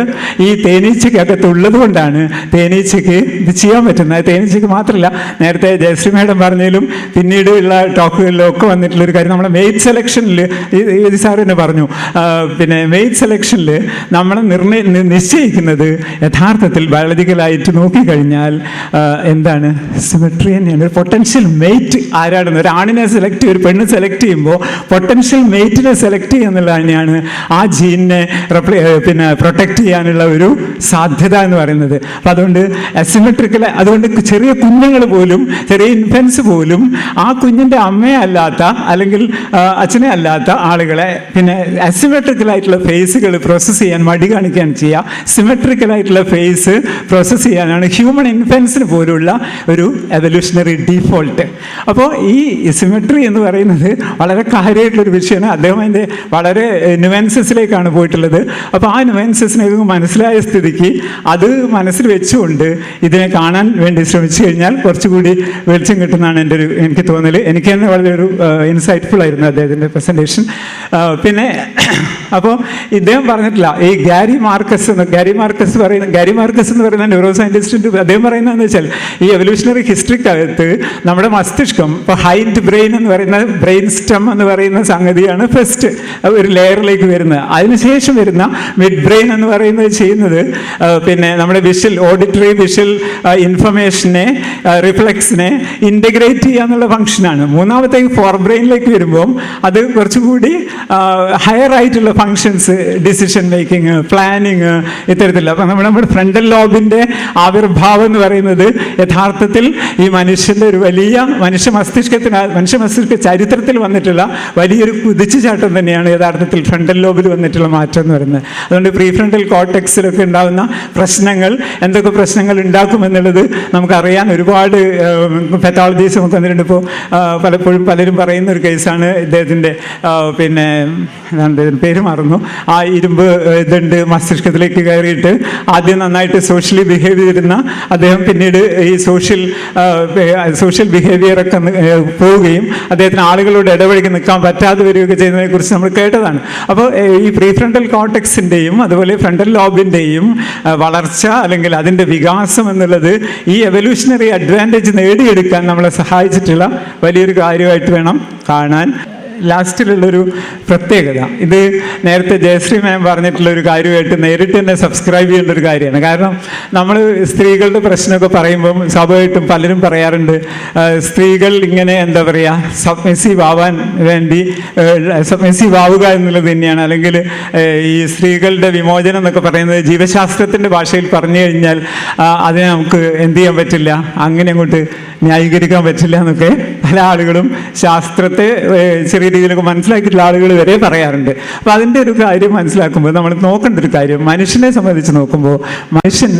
ഈ തേനീച്ചയ്ക്കകത്തുള്ളത് കൊണ്ടാണ് തേനീച്ചയ്ക്ക് ഇത് ചെയ്യാൻ പറ്റുന്നത്. തേനീച്ചയ്ക്ക് മാത്രമല്ല, നേരത്തെ ജയശ്രീ മേഡം പറഞ്ഞതിലും പിന്നീട് ഉള്ള ടോക്കുകളിലും ഒക്കെ വന്നിട്ടുള്ളൊരു കാര്യം, നമ്മുടെ മെയ്റ്റ് സെലക്ഷനിൽ ഈ സാർ തന്നെ പറഞ്ഞു, പിന്നെ മെയ്റ്റ് സെലക്ഷനിൽ നമ്മൾ നിശ്ചയിക്കുന്നത് യഥാർത്ഥത്തിൽ ബയോളജിക്കലായിട്ട് നോക്കിക്കഴിഞ്ഞാൽ എന്താണ്, സിമെട്രി തന്നെയാണ്. ഒരു പൊട്ടൻഷ്യൽ മെയ്റ്റ് ആരാണെന്ന്, ഒരു ആണിനെ സെലക്ട് ചെയ്യും, ഒരു പെണ്ണ് സെലക്ട് ചെയ്യുമ്പോൾ പൊട്ടൻഷ്യൽ മെയ്റ്റിനെ സെലക്ട് ചെയ്യുക എന്നുള്ളത് തന്നെയാണ് ആ ജീനിനെ പിന്നെ പ്രൊട്ടക്റ്റ് ചെയ്യാനുള്ള ഒരു സാധ്യത എന്ന് പറയുന്നത്. അപ്പം അതുകൊണ്ട് അസിമെട്രിക്കൽ, അതുകൊണ്ട് ചെറിയ കുഞ്ഞുങ്ങൾ പോലും, ചെറിയ ഇൻഫൻസ് പോലും ആ കുഞ്ഞിൻ്റെ അമ്മയെ അല്ലാത്ത അല്ലെങ്കിൽ അച്ഛനെ അല്ലാത്ത ആളുകളെ പിന്നെ അസിമെട്രിക്കലായിട്ടുള്ള ഫേസുകൾ പ്രോസസ്സ് ചെയ്യാൻ മടി കാണിക്കുകയാണ് ചെയ്യുക. സിമെട്രിക്കലായിട്ടുള്ള ഫേസ് പ്രോസസ്സ് ചെയ്യാനാണ് ഹ്യൂമൻ ഇൻഫൻസിന് പോലുള്ള ഒരു എവല്യൂഷണറി ഡീഫോൾട്ട്. അപ്പോൾ ഈ സിമെട്രി എന്ന് പറയുന്നത് വളരെ കാര്യമായിട്ടുള്ളൊരു വിഷയമാണ്. അദ്ദേഹം അതിൻ്റെ വളരെ ന്യൂവൻസസിലേക്കാണ് പോയിട്ടുള്ളത്. അപ്പോൾ ആ ന്യൂവൻസസിനെ മനസ്സിലായ സ്ഥിതിക്ക് അത് മനസ്സിൽ വെച്ചുകൊണ്ട് ഇതിനെ കാണാൻ വേണ്ടി ശ്രമിച്ചു കഴിഞ്ഞാൽ കുറച്ചുകൂടി വെളിച്ചം കിട്ടുന്നതാണ് എനിക്ക് തോന്നൽ. എനിക്ക് തന്നെ വളരെ ഒരു ഇൻസൈറ്റ്ഫുൾ ആയിരുന്നു അദ്ദേഹത്തിൻ്റെ പ്രസൻറ്റേഷൻ. പിന്നെ അപ്പോൾ ഇദ്ദേഹം പറഞ്ഞിട്ടില്ല, ഈ ഗാരി മാർക്കസ് എന്ന് പറയുന്ന ന്യൂറോ സയൻറ്റിസ്റ്റ്, അദ്ദേഹം പറയുന്നതെന്ന് വെച്ചാൽ ഈ എവല്യൂഷണറി ഹിസ്റ്ററിക്കകത്ത് നമ്മുടെ മസ്തിഷ്കം, ഇപ്പോൾ ഹൈൻഡ് ബ്രെയിൻ എന്ന് പറയുന്ന ബ്രെയിൻ സ്റ്റം എന്ന് പറയുന്ന സംഗതിയാണ് ഫസ്റ്റ് ഒരു ലെയറിലേക്ക് വരുന്നത്. അതിനുശേഷം വരുന്ന മിഡ് ബ്രെയിൻ എന്ന് പറയുന്നത് ചെയ്യുന്നത് പിന്നെ നമ്മുടെ ഓഡിറ്ററി വിഷ്വൽ ഇൻഫർമേഷനെ, റിഫ്ലെക്സിനെ ഇൻ്റഗ്രേറ്റ് ചെയ്യുക എന്നുള്ള ഫംഗ്ഷനാണ്. മൂന്നാമത്തേക്ക് ഫോർ ബ്രെയിനിലേക്ക് വരുമ്പോൾ അത് കുറച്ചുകൂടി ഹയർ ആയിട്ടുള്ള ഫങ്ഷൻസ്, ഡിസിഷൻ മേക്കിംഗ്, പ്ലാനിങ്, ഇത്തരത്തിലുള്ള. അപ്പം നമ്മുടെ ഫ്രണ്ടൽ ലോബിൻ്റെ ആവിർഭാവം എന്ന് പറയുന്നത് യഥാർത്ഥത്തിൽ ഈ മനുഷ്യൻ്റെ ഒരു വലിയ മനുഷ്യ മസ്തിഷ്ക ചരിത്രത്തിൽ വന്നിട്ടുള്ള വലിയൊരു കുതിച്ചുചാട്ടം തന്നെയാണ് യഥാർത്ഥത്തിൽ ഫ്രണ്ടൽ ലോബിൽ വന്നിട്ടുള്ള മാറ്റം എന്ന് പറയുന്നത്. അതുകൊണ്ട് പ്രീ ഫ്രണ്ടൽ കോർട്ടെക്സിലൊക്കെ ഉണ്ടാകുന്ന പ്രശ്നങ്ങൾ, എന്തൊക്കെ പ്രശ്നങ്ങൾ ഉണ്ടാക്കുമെന്നുള്ളത് നമുക്കറിയാൻ ഒരുപാട് പെത്തോളജീസ് നമുക്ക് വന്നിട്ടുണ്ട്. ഇപ്പോൾ പലപ്പോഴും പലരും പറയുന്ന ഒരു കേസാണ് ഇദ്ദേഹത്തിൻ്റെ പിന്നെ പേര് മറന്നു, ആ ഇരുമ്പ് ഇതുണ്ട് മസ്തിഷ്കത്തിലേക്ക് കയറിയിട്ട് ആദ്യം നന്നായിട്ട് സോഷ്യലി ബിഹേവ് ചെയ്തിരുന്ന അദ്ദേഹം പിന്നീട് ഈ സോഷ്യൽ ബിഹേവിയറൊക്കെ പോവുകയും അദ്ദേഹത്തിന് ആളുകളോട് ഇടപഴകി നിൽക്കാൻ പറ്റാതെ വരികയൊക്കെ ചെയ്യുന്നതിനെ കുറിച്ച് നമ്മൾ കേട്ടതാണ്. അപ്പോൾ ഈ പ്രീ ഫ്രണ്ടൽ കോർട്ടെക്സിൻ്റെയും അതുപോലെ ഫ്രണ്ടൽ ലോബിൻ്റെയും വളർച്ച അല്ലെങ്കിൽ അതിൻ്റെ വികാസം എന്നുള്ളത് ഈ എവല്യൂഷണറി അഡ്വാൻറ്റേജ് നേടിയെടുക്കാൻ നമ്മളെ സഹായിച്ചിട്ടുള്ള വലിയൊരു കാര്യമായിട്ട് വേണം കാണാൻ. ലാസ്റ്റിലുള്ളൊരു പ്രത്യേകത, ഇത് നേരത്തെ ജയശ്രീ മാം പറഞ്ഞിട്ടുള്ളൊരു കാര്യമായിട്ട് നേരിട്ട് തന്നെ സബ്സ്ക്രൈബ് ചെയ്യേണ്ട ഒരു കാര്യമാണ്. കാരണം നമ്മൾ സ്ത്രീകളുടെ പ്രശ്നമൊക്കെ പറയുമ്പം സ്വാഭാവികമായിട്ടും പലരും പറയാറുണ്ട്, സ്ത്രീകൾ ഇങ്ങനെ എന്താ പറയുക, സബ്മിസീവ് ആവാൻ വേണ്ടി സബ്മിസീവ് ആവുക എന്നുള്ളത് തന്നെയാണ്. അല്ലെങ്കിൽ ഈ സ്ത്രീകളുടെ വിമോചനം എന്നൊക്കെ പറയുന്നത് ജീവശാസ്ത്രത്തിൻ്റെ ഭാഷയിൽ പറഞ്ഞു കഴിഞ്ഞാൽ അതിനെ നമുക്ക് എന്ത് ചെയ്യാൻ പറ്റില്ല, അങ്ങനെ അങ്ങോട്ട് ന്യായീകരിക്കാൻ പറ്റില്ല എന്നൊക്കെ പല ആളുകളും ശാസ്ത്രത്തെ ചെറിയ രീതിയിലൊക്കെ മനസ്സിലാക്കിയിട്ടുള്ള ആളുകൾ വരെ പറയാറുണ്ട്. അപ്പോൾ അതിൻ്റെ ഒരു കാര്യം മനസ്സിലാക്കുമ്പോൾ നമ്മൾ നോക്കേണ്ട ഒരു കാര്യം, മനുഷ്യനെ സംബന്ധിച്ച് നോക്കുമ്പോൾ മനുഷ്യൻ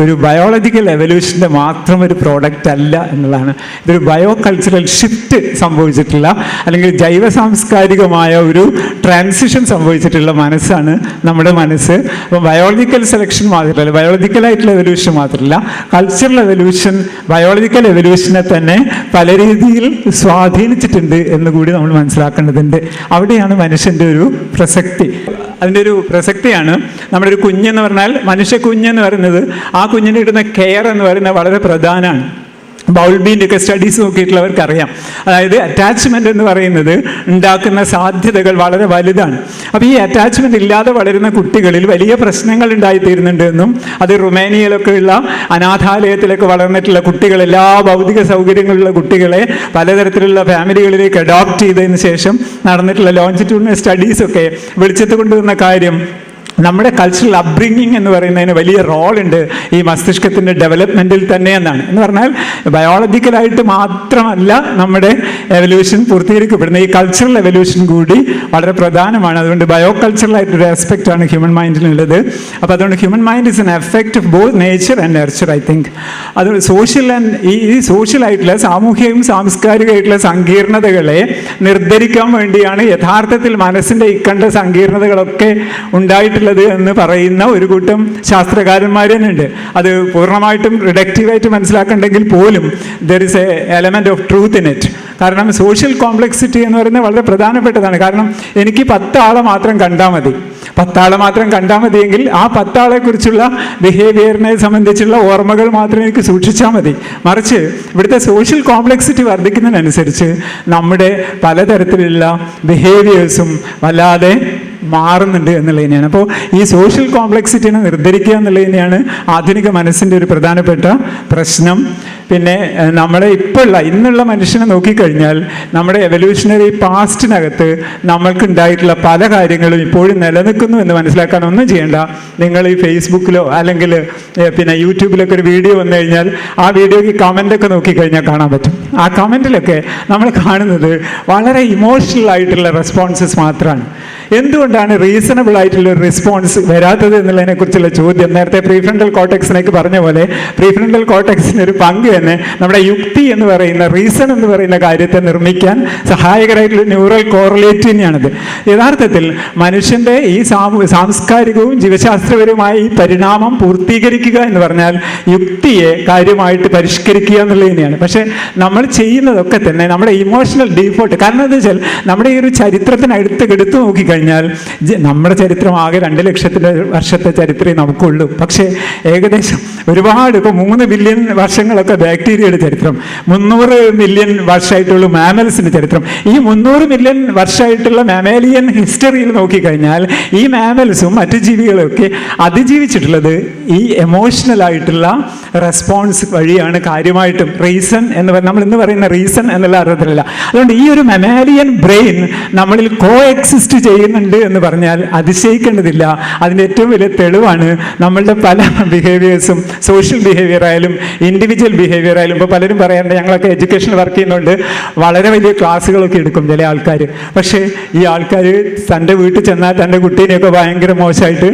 ഒരു ബയോളജിക്കൽ എവല്യൂഷൻ്റെ മാത്രം ഒരു പ്രോഡക്റ്റ് അല്ല എന്നുള്ളതാണ്. ഇതൊരു ബയോ കൾച്ചറൽ ഷിഫ്റ്റ് സംഭവിച്ചിട്ടുള്ള അല്ലെങ്കിൽ ജൈവ സാംസ്കാരികമായ ഒരു ട്രാൻസിഷൻ സംഭവിച്ചിട്ടുള്ള മനസ്സാണ് നമ്മുടെ മനസ്സ്. അപ്പോൾ ബയോളജിക്കൽ സെലക്ഷൻ മാത്രമല്ല, ബയോളജിക്കലായിട്ടുള്ള എവല്യൂഷൻ മാത്രമല്ല, കൾച്ചറൽ എവല്യൂഷൻ ബയോളജിക്കൽ എവല്യൂഷനെ തന്നെ പല രീതിയിൽ സ്വാധീനിച്ചിട്ടുണ്ട് എന്ന് കൂടി നമ്മൾ മനസ്സിലാക്കേണ്ടതുണ്ട്. അവിടെയാണ് മനുഷ്യൻ്റെ ഒരു പ്രസക്തി. അതിൻ്റെ ഒരു പ്രസക്തിയാണ് നമ്മുടെ ഒരു കുഞ്ഞെന്ന് പറഞ്ഞാൽ, മനുഷ്യ കുഞ്ഞെന്ന് പറയുന്നത് ആ കുഞ്ഞിന് കിട്ടുന്ന കെയർ എന്ന് പറയുന്നത് വളരെ പ്രധാനമാണ്. ബൗൾബീൻ്റെ ഒക്കെ സ്റ്റഡീസ് നോക്കിയിട്ടുള്ളവർക്ക് അറിയാം. അതായത് അറ്റാച്ച്മെൻ്റ് എന്ന് പറയുന്നത് ഉണ്ടാക്കുന്ന സാധ്യതകൾ വളരെ വലുതാണ്. അപ്പോൾ ഈ അറ്റാച്ച്മെൻ്റ് ഇല്ലാതെ വളരുന്ന കുട്ടികളിൽ വലിയ പ്രശ്നങ്ങൾ ഉണ്ടായിത്തീരുന്നുണ്ട് എന്നും, അത് റുമേനിയയിലൊക്കെ ഉള്ള അനാഥാലയത്തിലൊക്കെ വളർന്നിട്ടുള്ള കുട്ടികൾ, എല്ലാ ഭൗതിക സൗകര്യങ്ങളുള്ള കുട്ടികളെ പലതരത്തിലുള്ള ഫാമിലികളിലേക്ക് അഡോപ്റ്റ് ചെയ്തതിന് ശേഷം നടന്നിട്ടുള്ള ലോഞ്ചിറ്റ്യൂഡിനൽ സ്റ്റഡീസൊക്കെ വെളിച്ചത്ത് കൊണ്ടുവന്ന കാര്യം, നമ്മുടെ കൾച്ചറൽ അപ്ബ്രിങ്ങിങ് എന്ന് പറയുന്നതിന് വലിയ റോളുണ്ട് ഈ മസ്തിഷ്കത്തിൻ്റെ ഡെവലപ്മെൻറ്റിൽ തന്നെ എന്നാണ്. എന്ന് പറഞ്ഞാൽ ബയോളജിക്കലായിട്ട് മാത്രമല്ല നമ്മുടെ എവല്യൂഷൻ പൂർത്തീകരിക്കപ്പെടുന്നത്, ഈ കൾച്ചറൽ എവല്യൂഷൻ കൂടി വളരെ പ്രധാനമാണ്. അതുകൊണ്ട് ബയോ കൾച്ചറലായിട്ടൊരു ആസ്പെക്റ്റാണ് ഹ്യൂമൻ മൈൻഡിനുള്ളത്. അപ്പോൾ അതുകൊണ്ട് human mind is an effect of both nature and nurture. I think അത് സോഷ്യൽ ആൻഡ് ഈ സോഷ്യലായിട്ടുള്ള സാമൂഹികവും സാംസ്കാരികമായിട്ടുള്ള സങ്കീർണതകളെ നിർദ്ധരിക്കാൻ വേണ്ടിയാണ് യഥാർത്ഥത്തിൽ മനസ്സിൻ്റെ ഇക്കണ്ട സങ്കീർണതകളൊക്കെ ഉണ്ടായിട്ടുള്ള ഉള്ളത് എന്ന് പറയുന്ന ഒരു കൂട്ടം ശാസ്ത്രകാരന്മാർ തന്നെ ഉണ്ട്. അത് പൂർണ്ണമായിട്ടും റിഡക്റ്റീവായിട്ട് മനസ്സിലാക്കണ്ടെങ്കിൽ പോലും there is A element of truth in it. കാരണം സോഷ്യൽ കോംപ്ലക്സിറ്റി എന്ന് പറയുന്നത് വളരെ പ്രധാനപ്പെട്ടതാണ്. കാരണം എനിക്ക് 10 ആളെ മാത്രം കണ്ടാൽ മതി, 10 ആളെ മാത്രം കണ്ടാൽ മതിയെങ്കിൽ ആ 10 ആളെ കുറിച്ചുള്ള ബിഹേവിയറിനെ സംബന്ധിച്ചുള്ള ഓർമ്മകൾ മാത്രം എനിക്ക് സൂക്ഷിച്ചാൽ മതി. മറിച്ച് ഇവിടുത്തെ സോഷ്യൽ കോംപ്ലക്സിറ്റി വർദ്ധിക്കുന്നതിനനുസരിച്ച് നമ്മുടെ പലതരത്തിലുള്ള ബിഹേവിയേഴ്സും വല്ലാതെ മാറുന്നുണ്ട് എന്നുള്ളത് തന്നെയാണ്. അപ്പോൾ ഈ സോഷ്യൽ കോംപ്ലക്സിറ്റിനെ നിർദ്ധരിക്കുക എന്നുള്ളത് തന്നെയാണ് ആധുനിക മനസ്സിൻ്റെ ഒരു പ്രധാനപ്പെട്ട പ്രശ്നം. പിന്നെ നമ്മളെ ഇന്നുള്ള മനുഷ്യനെ നോക്കിക്കഴിഞ്ഞാൽ നമ്മുടെ എവല്യൂഷണറി പാസ്റ്റിനകത്ത് നമ്മൾക്കുണ്ടായിട്ടുള്ള പല കാര്യങ്ങളും ഇപ്പോഴും നിലനിൽക്കുന്നു എന്ന് മനസ്സിലാക്കാൻ ഒന്നും ചെയ്യേണ്ട. നിങ്ങൾ ഈ ഫേസ്ബുക്കിലോ അല്ലെങ്കിൽ പിന്നെ യൂട്യൂബിലൊക്കെ ഒരു വീഡിയോ വന്നു കഴിഞ്ഞാൽ ആ വീഡിയോയ്ക്ക് കമൻ്റൊക്കെ നോക്കിക്കഴിഞ്ഞാൽ കാണാൻ പറ്റും. ആ കമൻറ്റിലൊക്കെ നമ്മൾ കാണുന്നത് വളരെ ഇമോഷണൽ ആയിട്ടുള്ള റെസ്പോൺസസ് മാത്രമാണ്. എന്തുകൊണ്ടാണ് റീസണബിൾ ആയിട്ടുള്ള ഒരു റെസ്പോൺസ് വരാത്തത് എന്നുള്ളതിനെ കുറിച്ചുള്ള ചോദ്യം നേരത്തെ പ്രീഫ്രണ്ടൽ കോർട്ടെക്സിനേക്ക് പറഞ്ഞ പോലെ പ്രീഫ്രണ്ടൽ കോർട്ടെക്സിന് ഒരു പങ്ക് തന്നെ നമ്മുടെ യുക്തി എന്ന് പറയുന്ന റീസൺ എന്ന് പറയുന്ന കാര്യത്തെ നിർമ്മിക്കാൻ സഹായകരമായിട്ടുള്ള ന്യൂറൽ കോറിലേറ്റ് തന്നെയാണിത്. യഥാർത്ഥത്തിൽ മനുഷ്യൻ്റെ ഈ സാംസ്കാരികവും ജീവശാസ്ത്രപരവുമായ ഈ പരിണാമം പൂർത്തീകരിക്കുക എന്ന് പറഞ്ഞാൽ യുക്തിയെ കാര്യമായിട്ട് പരിഷ്കരിക്കുക എന്നുള്ളത് തന്നെയാണ്. പക്ഷേ നമ്മൾ ചെയ്യുന്നതൊക്കെ തന്നെ നമ്മുടെ ഇമോഷണൽ ഡീഫോൾട്ട്. കാരണം എന്താ വെച്ചാൽ നമ്മുടെ ഈ ഒരു ചരിത്രത്തിനടുത്ത് എടുത്തു നോക്കിക്കഴിഞ്ഞാൽ നമ്മുടെ ചരിത്രം ആകെ 2 ലക്ഷത്തിൻ്റെ വർഷത്തെ ചരിത്രമേ നമുക്കുള്ളൂ. പക്ഷേ ഏകദേശം ഒരുപാട് ഇപ്പോൾ 3 ബില്യൺ വർഷങ്ങളൊക്കെ ബാക്ടീരിയയുടെ ചരിത്രം, 300 മില്യൺ വർഷമായിട്ടുള്ള മാമൽസിൻ്റെ ചരിത്രം. ഈ 300 മില്യൺ വർഷമായിട്ടുള്ള മാമേലിയൻ ഹിസ്റ്ററിയിൽ നോക്കിക്കഴിഞ്ഞാൽ ഈ മാമൽസും മറ്റു ജീവികളൊക്കെ അതിജീവിച്ചിട്ടുള്ളത് ഈ എമോഷണൽ ആയിട്ടുള്ള റെസ്പോൺസ് വഴിയാണ് കാര്യമായിട്ടും. റീസൺ എന്ന് നമ്മൾ ഇന്ന് പറയുന്ന റീസൺ എന്നുള്ള അർത്ഥത്തിലല്ല. അതുകൊണ്ട് ഈ ഒരു മാമേലിയൻ ബ്രെയിൻ നമ്മളിൽ കോ എക്സിസ്റ്റ് ചെയ്യുന്നുണ്ട് എന്ന് പറഞ്ഞാൽ അതിശയിക്കേണ്ടതില്ല. അതിൻ്റെ ഏറ്റവും വലിയ തെളിവാണ് നമ്മളുടെ പല ബിഹേവിയേഴ്സും. സോഷ്യൽ ബിഹേവിയർ ആയാലും ഇൻഡിവിജ്വൽ ബിഹേവിയർ ആയാലും. ഇപ്പോൾ പലരും പറയാറുണ്ട് ഞങ്ങളൊക്കെ എഡ്യൂക്കേഷനിൽ വർക്ക് ചെയ്യുന്നുണ്ട്, വളരെ വലിയ ക്ലാസ്സുകളൊക്കെ എടുക്കും ചില ആൾക്കാർ. പക്ഷേ ഈ ആൾക്കാർ തൻ്റെ വീട്ടിൽ ചെന്നാൽ തൻ്റെ കുട്ടീനെയൊക്കെ ഭയങ്കര മോശമായിട്ട്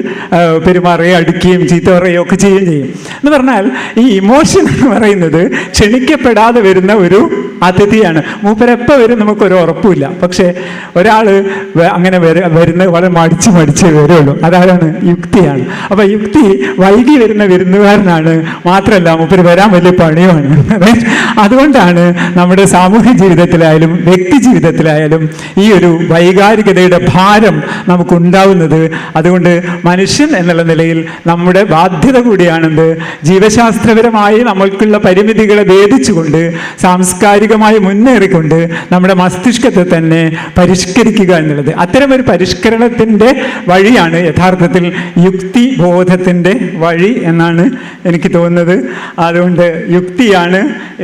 പെരുമാറുകയും അടിക്കുകയും ചീത്ത പറയുകയും ഒക്കെ ചെയ്യുകയും ചെയ്യും. എന്ന് പറഞ്ഞാൽ ഈ ഇമോഷൻ എന്ന് പറയുന്നത് ക്ഷണിക്കപ്പെടാതെ വരുന്ന ഒരു അതിഥിയാണ്. മൂപ്പരെപ്പോൾ വരും നമുക്കൊരു ഉറപ്പുമില്ല. പക്ഷേ ഒരാൾ അങ്ങനെ വരുന്നത് വളരെ മടിച്ച് വരുള്ളൂ. അതാണ് യുക്തിയാണ്. അപ്പോൾ യുക്തി വൈകി വരുന്ന വിരുന്നുകാരനാണ്. മാത്രമല്ല മൂപ്പര് വരാൻ വലിയ പണിയുമാണ്. അതുകൊണ്ടാണ് നമ്മുടെ സാമൂഹ്യ ജീവിതത്തിലായാലും വ്യക്തി ജീവിതത്തിലായാലും ഈ ഒരു വൈകാരികതയുടെ ഭാരം നമുക്കുണ്ടാവുന്നത്. അതുകൊണ്ട് മനുഷ്യൻ എന്നുള്ള നിലയിൽ നമ്മുടെ ബാധ്യത കൂടിയാണെന്ന് ജീവശാസ്ത്രപരമായി നമ്മൾക്കുള്ള പരിമിതികളെ ഭേദിച്ചുകൊണ്ട് സാംസ്കാരികമായി മുന്നേറിക്കൊണ്ട് നമ്മുടെ മസ്തിഷ്കത്തെ തന്നെ പരിഷ്കരിക്കുക എന്നുള്ളത്. അത്തരമൊരു പരിഷ്കരണത്തിൻ്റെ വഴിയാണ് യഥാർത്ഥത്തിൽ യുക്തിബോധത്തിൻ്റെ വഴി എന്നാണ് എനിക്ക് തോന്നുന്നത്. അതുകൊണ്ട് യുക്തിയാണ്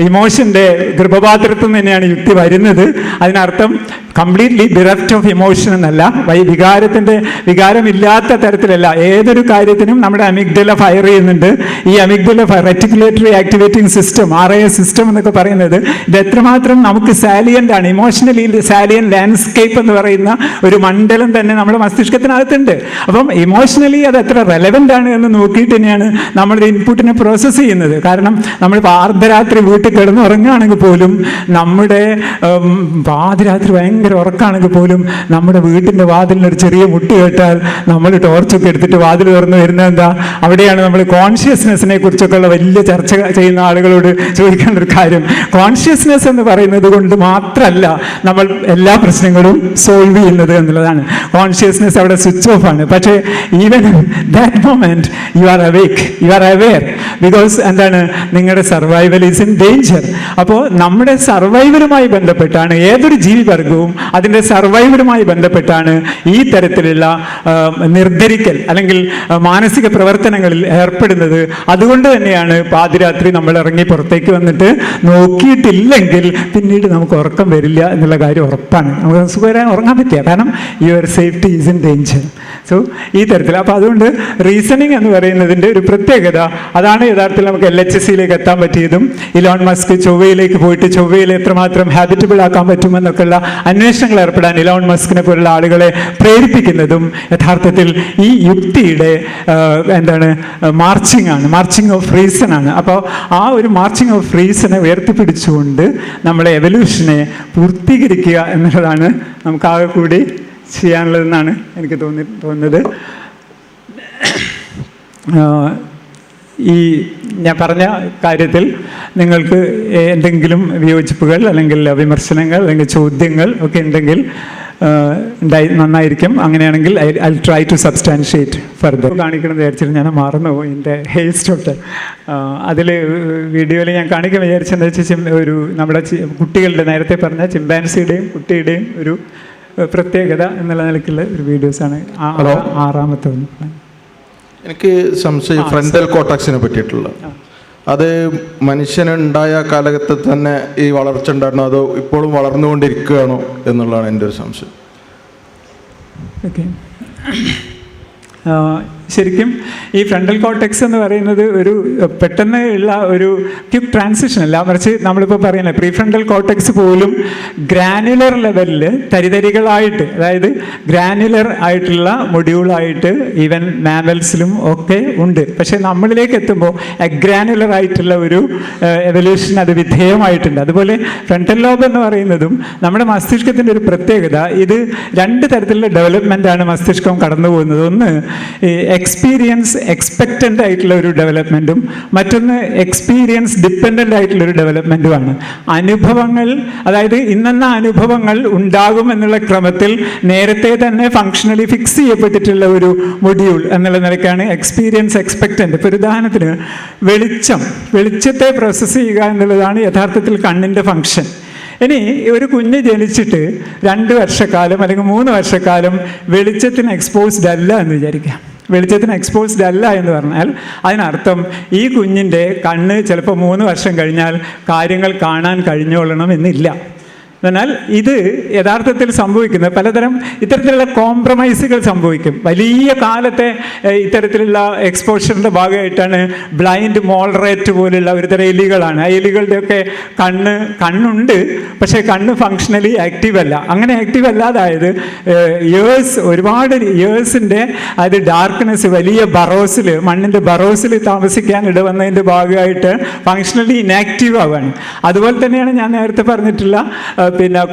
ഇമോഷൻ്റെ ഗർഭപാത്രത്തിൽ തന്നെയാണ് യുക്തി വരുന്നത്. അതിനർത്ഥം കംപ്ലീറ്റ്ലി ബിറഫ്റ്റ് ഓഫ് ഇമോഷൻ എന്നല്ല, വികാരമില്ലാത്ത തരത്തിലല്ല. ഏതൊരു കാര്യത്തിനും നമ്മുടെ അമിഗ്ഡല ഫയർ ചെയ്യുന്നുണ്ട്. ഈ amygdala reticular activating system, RAS system എന്നൊക്കെ പറയുന്നത് ഇത് എത്രമാത്രം നമുക്ക് സാലിയൻ്റ് ആണ്. ഇമോഷണലി സാലിയൻ ലാൻഡ്സ്കേപ്പ് എന്ന് പറയുന്ന ഒരു മണ്ഡലം തന്നെ നമ്മുടെ മസ്തിഷ്കത്തിനകത്തുണ്ട്. അപ്പം ഇമോഷണലി അത് എത്ര റെലവൻ്റ് ആണ് എന്ന് നോക്കിയിട്ട് തന്നെയാണ് നമ്മളുടെ ഇൻപുട്ടിനെ പ്രോസസ്സ് ചെയ്യുന്നത്. കാരണം നമ്മൾ പാർദ്ധരാത്രി വീട്ടിൽ കിടന്നുറങ്ങുകയാണെങ്കിൽ പോലും, നമ്മുടെ പാതിരാത്രി ഭയങ്കര ഉറക്കമാണെങ്കിൽ പോലും നമ്മുടെ വീട്ടിൻ്റെ വാതിലിനൊരു ചെറിയ മുട്ട് കേട്ടാൽ നമ്മൾ ടോർച്ചൊക്കെ എടുത്തിട്ട് വാതിൽ തുറന്ന് വരുന്നത് എന്താ? അവിടെയാണ് നമ്മൾ കോൺഷ്യസ്നെസ്സിനെ കുറിച്ചൊക്കെ ഉള്ള വലിയ ചർച്ച ചെയ്യുന്ന ആളുകളോട് ചോദിക്കേണ്ട ഒരു കാര്യം. കോൺഷ്യസ്നെസ് എന്ന് പറയുന്നത് കൊണ്ട് മാത്രമല്ല നമ്മൾ എല്ലാ പ്രശ്നങ്ങളും സോൾവ് ചെയ്യുന്നത് എന്നുള്ളതാണ്. കോൺഷ്യസ്നെസ് അവിടെ സ്വിച്ച് ഓഫ് ആണ്. പക്ഷേ even that moment you are അവേക്ക്, you are aware. Because എന്താണ്? നിങ്ങളുടെ സർവൈവൽ ഈസ് ഇൻ ഡേഞ്ചർ. അപ്പോൾ നമ്മുടെ സർവൈവലുമായി ബന്ധപ്പെട്ടാണ് ഏതൊരു ജീവിവർഗവും അതിൻ്റെ സർവൈവലുമായി ബന്ധപ്പെട്ടാണ് ഈ തരത്തിലുള്ള നിർദ്ധരിക്കൽ അല്ലെങ്കിൽ മാനസിക പ്രവർത്തനങ്ങളിൽ ഏർപ്പെടുന്നത്. അതുകൊണ്ട് തന്നെയാണ് പാതിരാത്രി നമ്മൾ ഇറങ്ങി പുറത്തേക്ക് വന്നിട്ട് നോക്കിയിട്ടില്ലെങ്കിൽ പിന്നീട് നമുക്ക് ഉറക്കം വരില്ല എന്നുള്ള കാര്യം ഉറപ്പാണ്. നമുക്ക് സുഖകരം ഉറങ്ങാൻ പറ്റില്ല. കാരണം your safety is in danger. So ഈ തരത്തിൽ. അപ്പോൾ അതുകൊണ്ട് റീസണിങ് എന്ന് പറയുന്നതിൻ്റെ ഒരു പ്രത്യേകത അതാണ്. യഥാർത്ഥത്തിൽ നമുക്ക് LHSയിലേക്ക് എത്താൻ പറ്റിയതും ഇലോൺ മസ്ക് ചൊവ്വയിലേക്ക് പോയിട്ട് ചൊവ്വയിൽ എത്രമാത്രം ഹാബിറ്റബിൾ ആക്കാൻ പറ്റുമെന്നൊക്കെയുള്ള അന്വേഷണങ്ങൾ ഏർപ്പെടാൻ ഇലോൺ മസ്കിനെ പോലുള്ള ആളുകളെ പ്രേരിപ്പിക്കുന്നതും യഥാർത്ഥത്തിൽ ഈ യുക്തിയുടെ മാർച്ചിങ് ഓഫ് റീസൺ ആണ്. അപ്പോൾ ആ ഒരു മാർച്ചിങ് ഓഫ് റീസണെ ഉയർത്തിപ്പിടിച്ചുകൊണ്ട് നമ്മളെ എവല്യൂഷനെ പൂർത്തീകരിക്കുക എന്നുള്ളതാണ് നമുക്കാകെ കൂടി ചെയ്യാനുള്ളതെന്നാണ് എനിക്ക് തോന്നുന്നത്. ഈ ഞാൻ പറഞ്ഞ കാര്യത്തിൽ നിങ്ങൾക്ക് എന്തെങ്കിലും വിയോജിപ്പുകൾ അല്ലെങ്കിൽ വിമർശനങ്ങൾ അല്ലെങ്കിൽ ചോദ്യങ്ങൾ ഒക്കെ ഉണ്ടെങ്കിൽ നന്നായിരിക്കും. അങ്ങനെയാണെങ്കിൽ I try to substantiate further. കാണിക്കണം വിചാരിച്ചിട്ട് ഞാൻ മറന്നുപോയി എൻ്റെ ഹെയർ സ്റ്റോട്ട്. അതിൽ വീഡിയോയിൽ ഞാൻ കാണിക്കാൻ വിചാരിച്ചെന്ന് വെച്ചാൽ ഒരു നമ്മുടെ കുട്ടികളുടെ നേരത്തെ പറഞ്ഞ ചിമ്പാൻസിയുടെയും കുട്ടിയുടെയും ഒരു പ്രത്യേകത എന്നുള്ള നിലയ്ക്കുള്ള ഒരു വീഡിയോസാണ്. ആറാമത്തെ ഒന്ന് എനിക്ക് സംശയം ഫ്രണ്ടൽ കോർട്ടക്സിനെ പറ്റിയിട്ടുള്ള അത് മനുഷ്യനുണ്ടായ കാലഘട്ടത്തിൽ തന്നെ ഈ വളർച്ച ഉണ്ടായിരുന്നോ അതോ ഇപ്പോഴും വളർന്നുകൊണ്ടിരിക്കുകയാണോ എന്നുള്ളതാണ് എൻ്റെ ഒരു സംശയം. ഓക്കെ, ശരിക്കും ഈ ഫ്രണ്ടൽ കോർട്ടെക്സ് എന്ന് പറയുന്നത് ഒരു പെട്ടെന്ന് ഉള്ള ഒരു ക്വിക്ക് ട്രാൻസിഷൻ അല്ല, മറിച്ച് നമ്മളിപ്പോൾ പറയുന്നത് പ്രീ ഫ്രണ്ടൽ കോർട്ടെക്സ് പോലും ഗ്രാനുലർ ലെവലിൽ തരിതരികളായിട്ട്, അതായത് ഗ്രാനുലർ ആയിട്ടുള്ള മൊഡ്യൂളായിട്ട് ഈവൻ മാമൽസിലും ഒക്കെ ഉണ്ട്. പക്ഷേ നമ്മളിലേക്ക് എത്തുമ്പോൾ അഗ്രാനുലർ ആയിട്ടുള്ള ഒരു എവല്യൂഷൻ അത് വിധേയമായിട്ടുണ്ട്. അതുപോലെ ഫ്രണ്ടൽ ലോബ് എന്ന് പറയുന്നതും നമ്മുടെ മസ്തിഷ്കത്തിൻ്റെ ഒരു പ്രത്യേകത, ഇത് രണ്ട് തരത്തിലുള്ള ഡെവലപ്മെൻറ്റാണ് മസ്തിഷ്കം കടന്നു പോകുന്നത്. ഒന്ന് എക്സ്പീരിയൻസ് എക്സ്പെക്റ്റൻ്റ് ആയിട്ടുള്ള ഒരു ഡെവലപ്മെൻറ്റും മറ്റൊന്ന് എക്സ്പീരിയൻസ് ഡിപ്പെൻഡൻ്റ് ആയിട്ടുള്ള ഒരു ഡെവലപ്മെൻറ്റുമാണ്. അനുഭവങ്ങൾ, അതായത് ഇന്നെന്ന അനുഭവങ്ങൾ ഉണ്ടാകുമെന്നുള്ള ക്രമത്തിൽ നേരത്തെ തന്നെ ഫങ്ഷണലി ഫിക്സ് ചെയ്യപ്പെട്ടിട്ടുള്ള ഒരു മൊഡ്യൂൾ എന്നുള്ള നിലയ്ക്കാണ് എക്സ്പീരിയൻസ് എക്സ്പെക്റ്റൻ്റ്. ഇപ്പോൾ ഒരു ഉദാഹരണത്തിന് വെളിച്ചത്തെ പ്രോസസ്സ് ചെയ്യുക എന്നുള്ളതാണ് യഥാർത്ഥത്തിൽ കണ്ണിൻ്റെ ഫങ്ഷൻ. ഇനി ഒരു കുഞ്ഞ് ജനിച്ചിട്ട് 2 വർഷക്കാലം അല്ലെങ്കിൽ 3 വർഷക്കാലം വെളിച്ചത്തിന് എക്സ്പോസ്ഡ് അല്ല എന്ന് വിചാരിക്കാം. വെളിച്ചത്തിന് എക്സ്പോസ്ഡ് അല്ല എന്ന് പറഞ്ഞാൽ അതിനർത്ഥം ഈ കുഞ്ഞിൻ്റെ കണ്ണ് ചിലപ്പോൾ 3 വർഷം കഴിഞ്ഞാൽ കാര്യങ്ങൾ കാണാൻ കഴിഞ്ഞോളണം എന്നില്ല. എന്നാൽ ഇത് യഥാർത്ഥത്തിൽ സംഭവിക്കുന്നത് പലതരം ഇത്തരത്തിലുള്ള കോംപ്രമൈസുകൾ സംഭവിക്കും. വലിയ കാലത്തെ ഇത്തരത്തിലുള്ള എക്സ്പോഷറിൻ്റെ ഭാഗമായിട്ടാണ് ബ്ലൈൻഡ് മോൾറേറ്റ് പോലുള്ള ഒരു തരം എലികളാണ്. ആ എലികളുടെയൊക്കെ കണ്ണുണ്ട്, പക്ഷേ കണ്ണ് ഫങ്ഷണലി ആക്റ്റീവ് അല്ല. അങ്ങനെ ആക്റ്റീവ് അല്ലാതായത് ഒരുപാട് ഇയേഴ്സിൻ്റെ അത് ഡാർക്ക്നെസ്, വലിയ ബറോസിൽ, മണ്ണിൻ്റെ ബറോസിൽ താമസിക്കാൻ ഇടവന്നതിൻ്റെ ഭാഗമായിട്ട് ഫങ്ഷണലി ഇനാക്റ്റീവ് ആവുകയാണ്. അതുപോലെ തന്നെയാണ് ഞാൻ നേരത്തെ പറഞ്ഞിട്ടുള്ള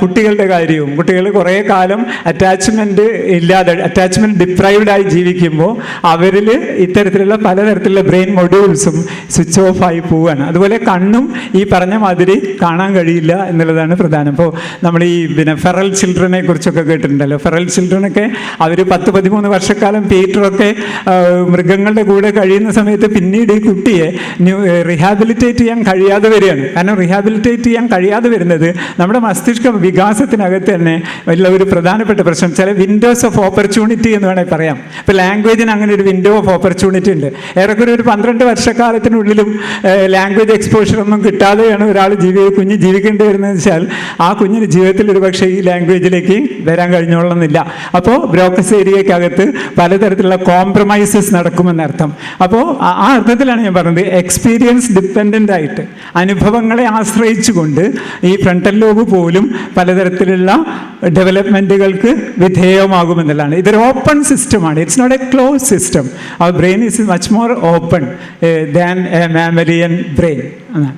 കുട്ടികളുടെ കാര്യവും. കുട്ടികൾ കുറേ കാലം അറ്റാച്ച്മെൻറ്റ് ഇല്ലാതെ, അറ്റാച്ച്മെൻറ്റ് ഡിപ്രൈവ്ഡ് ആയി ജീവിക്കുമ്പോൾ അവരിൽ ഇത്തരത്തിലുള്ള പലതരത്തിലുള്ള ബ്രെയിൻ മൊഡ്യൂൾസും സ്വിച്ച് ഓഫ് ആയി പോവുകയാണ്. അതുപോലെ കണ്ണും ഈ പറഞ്ഞ മാതിരി കാണാൻ കഴിയില്ല എന്നുള്ളതാണ് പ്രധാനം. ഇപ്പോൾ നമ്മൾ ഈ ഫെറൽ ചിൽഡ്രനെ കുറിച്ചൊക്കെ കേട്ടിട്ടുണ്ടല്ലോ. ഫെറൽ ചിൽഡ്രനൊക്കെ അവർ 10-13 വർഷക്കാലം പീറ്ററൊക്കെ മൃഗങ്ങളുടെ കൂടെ കഴിയുന്ന സമയത്ത് പിന്നീട് ഈ കുട്ടിയെ റീഹാബിലിറ്റേറ്റ് ചെയ്യാൻ കഴിയാതെ വരികയാണ്. കാരണം റീഹാബിലിറ്റേറ്റ് ചെയ്യാൻ കഴിയാതെ വരുന്നത് നമ്മുടെ മസ്തിഷ്ക വികാസത്തിനകത്ത് തന്നെ ഉള്ള ഒരു പ്രധാനപ്പെട്ട പ്രശ്നം, ചില വിൻഡോസ് ഓഫ് ഓപ്പർച്യൂണിറ്റി എന്ന് വേണമെങ്കിൽ പറയാം. ഇപ്പോൾ ലാംഗ്വേജിന് അങ്ങനെ ഒരു വിൻഡോ ഓഫ് ഓപ്പർച്യൂണിറ്റി ഉണ്ട്. ഏറെക്കുറെ ഒരു 12 വർഷക്കാലത്തിനുള്ളിലും ലാംഗ്വേജ് എക്സ്പോഷർ ഒന്നും കിട്ടാതെയാണ് കുഞ്ഞ് ജീവിക്കേണ്ടി വരുന്നതെന്ന് വെച്ചാൽ ആ കുഞ്ഞിന് ജീവിതത്തിൽ ഒരു പക്ഷേ ഈ ലാംഗ്വേജിലേക്ക് വരാൻ കഴിഞ്ഞോളണമെന്നില്ല. അപ്പോൾ ബ്രോക്കസ് ഏരിയക്കകത്ത് പലതരത്തിലുള്ള കോംപ്രമൈസസ് നടക്കുമെന്നർത്ഥം. അപ്പോൾ ആ അർത്ഥത്തിലാണ് ഞാൻ പറഞ്ഞത്, എക്സ്പീരിയൻസ് ഡിപ്പെൻഡൻ്റ് ആയിട്ട് അനുഭവങ്ങളെ ആശ്രയിച്ചുകൊണ്ട് ഈ ഫ്രണ്ടൽ ലോബ് പോലും പലതരത്തിലുള്ള ഡെവലപ്മെൻറ്റുകൾക്ക് വിധേയമാകുമെന്നുള്ളതാണ്. ഇതൊരു ഓപ്പൺ സിസ്റ്റമാണ്. It's not a close system. Our brain is much more open than a mammalian brain എന്നാണ്.